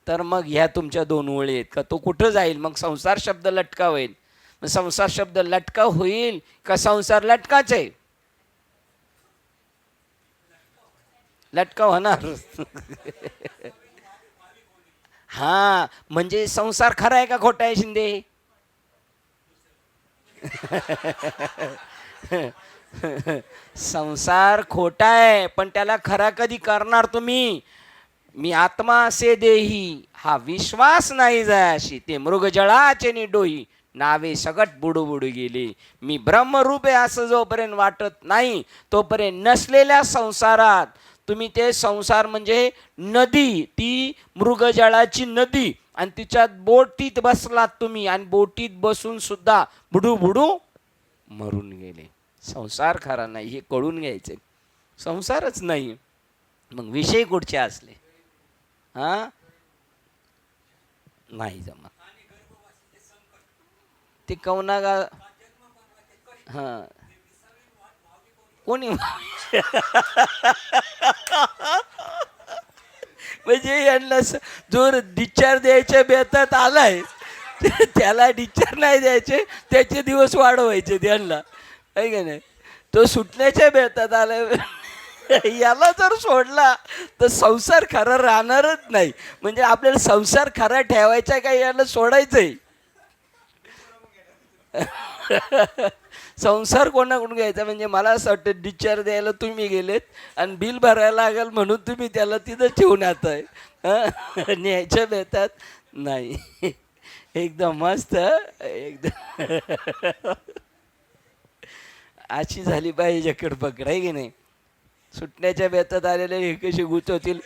तर मग ह्या तुमच्या दोन ओळी आहेत का तो कुठं जाईल? मग संसार शब्द लटका होईल. संसार शब्द लटका होईल का संसार लटकाच आहे? लटका होणार. हा, म्हणजे संसार खरा आहे का खोटा आहे शिंदे? संसार खोटा आहे, पण त्याला खरा कधी करणार तुम्ही? मी आत्मा असे देही हा विश्वास नाही जायशी, ते मृगजळाचे निडोही नावे सगट बुडू बुडू गेले. मी ब्रह्मरूप आहे असं जोपर्यंत वाटत नाही तोपर्यंत नसलेल्या संसारात तुम्ही ते संसार म्हणजे नदी, ती मृगजळाची नदी, आणि तिच्यात बोटीत बसलात तुम्ही आणि बोटीत बसून सुद्धा बुडू बुडू मरून गेले. संसार खरा नाही हे कळून घ्यायचे. संसारच नाही मग विषय कुठचे असले? हा, नाही जमत ते कवना गा. हा, कोणी म्हणजे यांना जो डिस्चार्ज द्यायच्या बेतात आलाय त्याला डिस्चार्ज नाही द्यायचे, त्याचे दिवस वाढवायचे त्यांना, आहे का नाही? तो सुटण्याच्या बेतात आलाय. याला जर सोडला तर संसार खरा राहणारच नाही. म्हणजे आपल्याला संसार खरा ठेवायचा का याला सोडायचंय? संसार कोणाकडून घ्यायचा? म्हणजे मला असं वाटतं डिस्चार्ज द्यायला तुम्ही गेलेत आणि बिल भरायला लागेल म्हणून तुम्ही त्याला तिथं ठेवून येत आहे. न्यायच्या बेतात नाही. एकदम मस्त. एकदम अशी झाली पाहिजे कडपकड, आहे की नाही? सुटण्याच्या बेतात आलेले हे कसे गुंतवतील.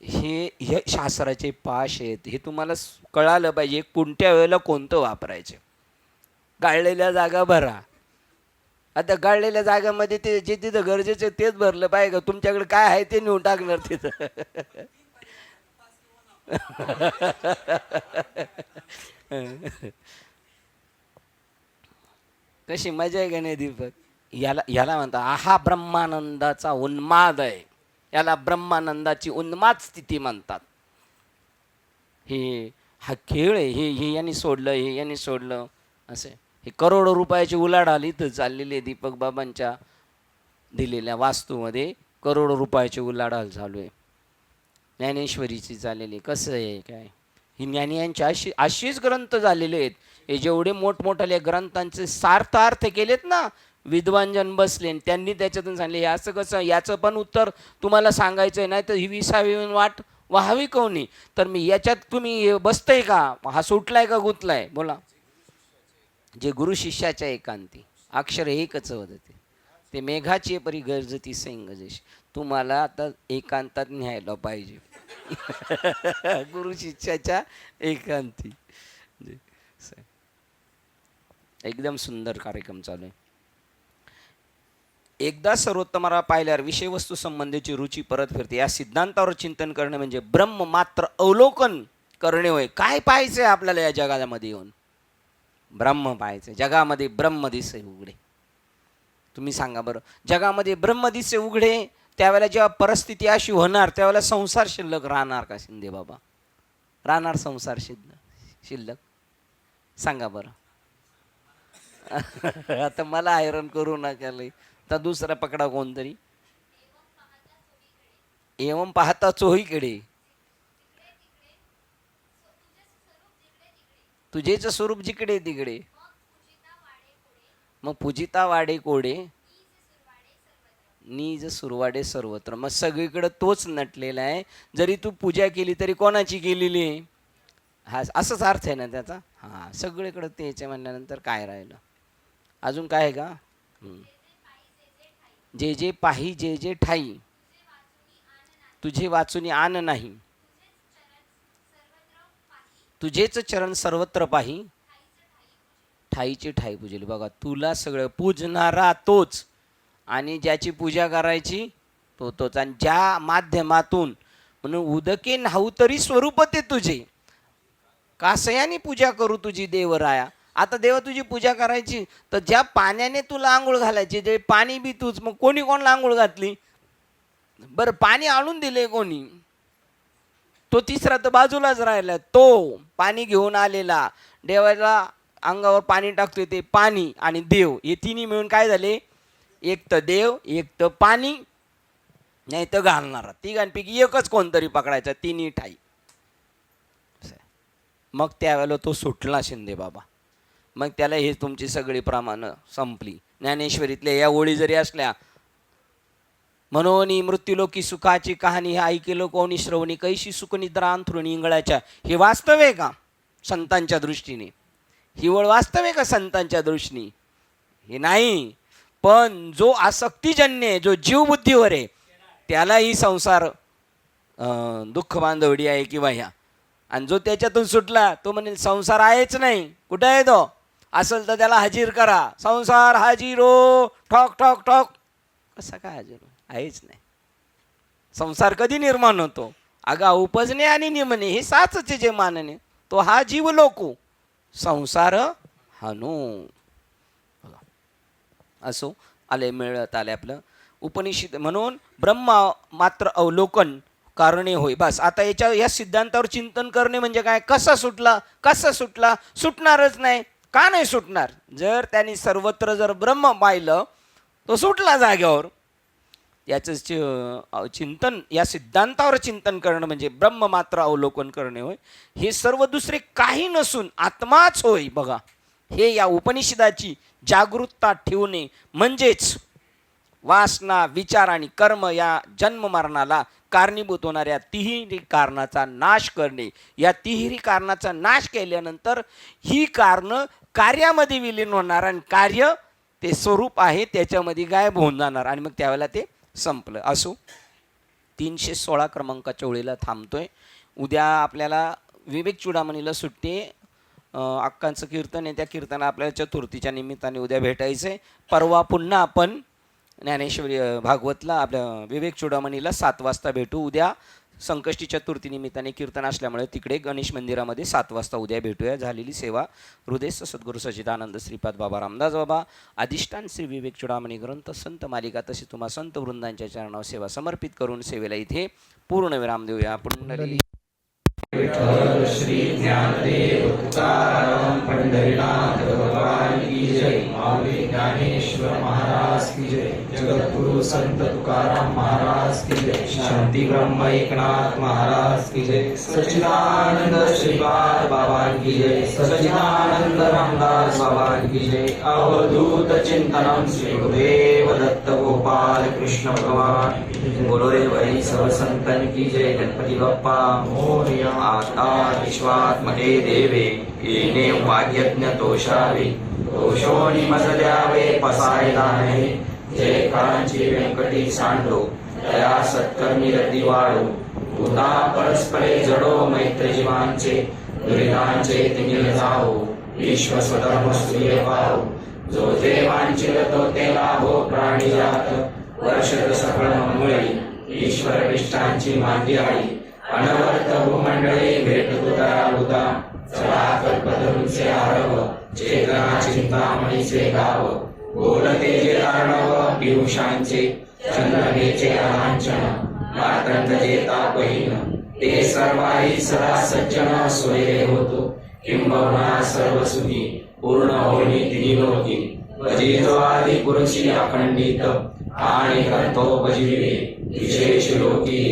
हे शास्त्राचे पाश आहेत, हे तुम्हाला कळालं पाहिजे. कोणत्या वेळेला कोणतं वापरायचं. गाळलेल्या जागा भरा. आता गाळलेल्या जागामध्ये ते जे तिथं गरजेचं तेच भरलं पाहिजे का? तुमच्याकडे काय आहे ते नेऊन टाकणार तिथं. कशी मजा आहे का नाही दीपक? याला म्हणतात आहा ब्रह्मानंदाचा उन्माद आहे. याला ब्रह्मानंदाची उन्माद स्थिती म्हणतात. हे हा खेळ आहे. हे यांनी सोडलं, हे यांनी सोडलं, असे हे करोडो रुपयाची उलाढाल इथं चाललेली आहे. दीपक बाबांच्या दिलेल्या वास्तूमध्ये करोडो रुपयाची उलाढाल चालू आहे. ज्ञानेश्वरीची चाललेली. कसं आहे काय? ही ज्ञानी यांचे अशीच ग्रंथ झालेले आहेत. हे जेवढे मोठमोठाले ग्रंथांचे सार्थ केलेत ना विद्वांजन बसले, त्यांनी त्याच्यातून सांगले. हे असं कसं? याचं पण उत्तर तुम्हाला सांगायचं आहे. नाही तर ही 20वी वाट व्हावी कोणी? तर मी याच्यात तुम्ही बसतंय का? हा सुटलाय का गुतलाय? बोला. जे गुरु शिष्याच्या एकांती अक्षर एकच वदते, ते मेघाची परी गरजती सैंग जशी. तुम्हाला आता एकांतात न्यायला पाहिजे. गुरु शिष्याच्या एकांती. एकदम सुंदर कार्यक्रम चालू आहे. एकदा सर्वोत्तमाला पाहिल्यावर विषयवस्तू संबंधीची रुची परत फिरते. या सिद्धांतावर चिंतन करणे म्हणजे ब्रह्म मात्र अवलोकन करणे होय. काय पाहायचं आहे आपल्याला या जगामध्ये येऊन? ब्रह्म पाहायचं. जगामध्ये ब्रह्म दिसे उघडे. तुम्ही सांगा बरं, जगामध्ये ब्रह्म दिसे उघडे त्यावेळेला जेव्हा परिस्थिती अशी होणार त्यावेळेला संसार शिल्लक राहणार का शिंदे बाबा? राहणार संसार शिल्लक? सांगा बरं. आता मला हैराण करू नका लई. तर दुसरा पकडा कोणतरी. एवं पाहता चोहीकडे तुझेच स्वरूप जिकडे तिकडे. मग पूजिता वाडे कोडे नीज सुरवाडे सर्वत्र. मग सगळीकडे तोच नटलेला आहे. जरी तू पूजा केली तरी कोणाची केलेली आहे? हा, असंच अर्थ आहे ना त्याचा. हा, सगळीकडे तेच म्हणल्यानंतर काय राहिलं? अजून काय आहे का? जे जे पाही जे जे ठाई तुझे वाचूनी आन नाही. तुझेच चरण सर्वत्र पाही ठाईचे ठाई पूजली. बघा, तुला सगळं पूजणारा तोच आणि ज्याची पूजा करायची तो तोच. आणि ज्या माध्यमातून म्हणून उदके नाहू तरी स्वरूप ते तुझे कासयानी पूजा करू तुझी देवराया. आता देवा तुझी पूजा करायची तर ज्या पाण्याने तुला आंघोळ घालायची ते पाणी बी तूच. मग कोणी कोणाला आंघोळ घातली बरं? पाणी आणून दिले कोणी? तो तिसरा तर बाजूलाच राहिला. तो पाणी घेऊन आलेला देवाला अंगावर पाणी टाकतोय ते पाणी आणि देव हे तिन्ही मिळून काय झाले? एक तर देव, एक तर पाणी, नाही तर घालणारा. तिघांपैकी एकच कोणतरी पकडायचा. तिन्ही ठाई. मग त्यावेळेला तो सुटला शिंदे बाबा. मग त्याला हे तुमची सगळी प्रमाणं संपली. ज्ञानेश्वरीतल्या या ओळी जरी असल्या, म्हणून मृत्यूलोकी सुखाची कहाणी हे ऐकेलो कोणी श्रवणी कैशी सुखनिद्रा अंथरुणी इंगळाच्या. हे वास्तव आहे का संतांच्या दृष्टीने? ही ओळ वास्तव आहे का संतांच्या दृष्टीने? हे नाही. पण जो आसक्तीजन्य आहे, जो जीवबुद्धीवर आहे, त्यालाही संसार दुःख बांधवडी आहे किंवा ह्या. आणि जो त्याच्यातून सुटला तो म्हणेल संसार आहेच नाही. कुठं आहे तो? असेल तर त्याला हजीर करा. संसार हाजीरो ठॉक ठॉक ठॉक. कसा काय हजीर? आहेच नाही. संसार कधी निर्माण होतो? अगा उपजणे आणि निमणे हे साचचे जे मानणे तो हा जीव लोको संसार हानू. असो आले मिळत आले आपलं उपनिषद. म्हणून ब्रह्म मात्र अवलोकन कारणे होय. बस आता या सिद्धांतावर चिंतन करणे म्हणजे काय? कसा सुटला? कसा सुटला? सुटणारच नाही. का नाही सुटणार? जर त्यांनी सर्वत्र जर ब्रह्म पाहिलं तो सुटला जाग्यावर. याचं चिंतन या सिद्धांतावर चिंतन करणं म्हणजे ब्रह्म मात्र अवलोकन करणे होय. हे सर्व दुसरे काही नसून आत्माच होय. बघा, हे या उपनिषदाची जागरूकता ठेवणे म्हणजेच वासना, विचार आणि कर्म या जन्म मरणाला कारणीभूत होणाऱ्या तिहेरी कारणाचा नाश करणे. या तिहेरी कारणाचा नाश केल्यानंतर ही कारणं कार्यामध्ये विलीन होणार आणि कार्य ते स्वरूप आहे त्याच्यामध्ये गायब होऊन जाणार आणि मग त्यावेळेला ते संपलं. असो 316 क्रमांकाच्या ओळीला थांबतोय. उद्या आपल्याला विवेक चुडामणीला सुट्टी. अक्कांचं कीर्तन आहे. त्या कीर्तनाला आपल्याला चतुर्थीच्या निमित्ताने उद्या भेटायचं आहे. परवा पुन्हा आपण ज्ञानेश्वरी भागवतला आपल्या विवेक चुडामणीला 7 वाजता भेटू. उद्या संकष्टी चतुर्थी निमित्ताने कीर्तन असल्यामुळे तिकडे गणेश मंदिरामध्ये 7 वाजता उद्या भेटूया. झालेली सेवा हृदयस्थ सद्गुरू सच्चिदानंद श्रीपाद बाबा रामदास बाबा अधिष्ठान श्री विवेक चुडामणी ग्रंथ संत मालिका तशी तुम्हा संत वृंदांच्या चरणावर सेवा समर्पित करून सेवेला इथे पूर्ण विराम देऊया. पुंडली श्री ज्ञानदेव तुकाराम पंढरीनाथ भगवान की जय. माऊली ज्ञानेश्वर महाराज की जय. जगद्गुरु संत तुकाराम महाराज की जय. शांती ब्रह्म एकनाथ महाराज की जय. सच्चिदानंद श्रीपाद बाबा की जय. सच्चिदानंद रामदास बाबा की जय. अवधूत चिंतनम श्री गुरुदेव दत्त गोपाल कृष्ण भगवान गुरुदेव आई सर्व संतन की जय. गणपती बाप्पा मोरया. आता विश्वात्मके देवे येणे वाग्यज्ञ तोषावे. दोषोनी मज द्यावे पसायला नाही. जय कांची व्यंकटी सांडो त्या सत्कर्मी रती वाढो. पुन्हा परस्परे जडो मैत्र जीवांचे दुरितांचे तिमिर जाओ. विश्व स्वधर्म सूर्य पाहो, जो ते वांछिल तो ते लाभो प्राणी जात, वर्षद सकळ मुळी ईश्वर विष्टांची मांडी आळी, अनवर्त भूमंडळी भेट तुतरालुता, चला कल्पतरूंचे आरव, चेतना चिंतामणीचे गाव, बोलते जे अर्णव पियुषांचे, चंद्रनेचे अलांछन, मातंग जे तापहीन, ते सर्वाही सदा सज्जन सोयरे होतो, किंबहुना सर्व सुखी पूर्ण होणी तिन्ही लोकी, भजितो आदि पुरुषी अखंडित, आणि करतो भजिवे विशेष लोकी,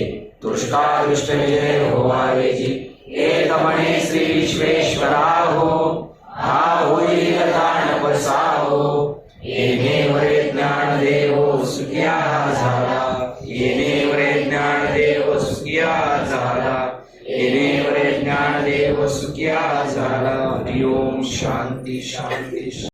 दृष्टादृष्ट विजय होवावेची, एक म्हणे श्री विश्वेश्वरा हो, हा होईल दान पसाहो, येणेवरे ज्ञान देव सुखिया झाला, येणेवरे ज्ञान देव सुखिया झाला, येणेवरे ज्ञान देव सुखिया झाला. हरि ओम शांती शांती.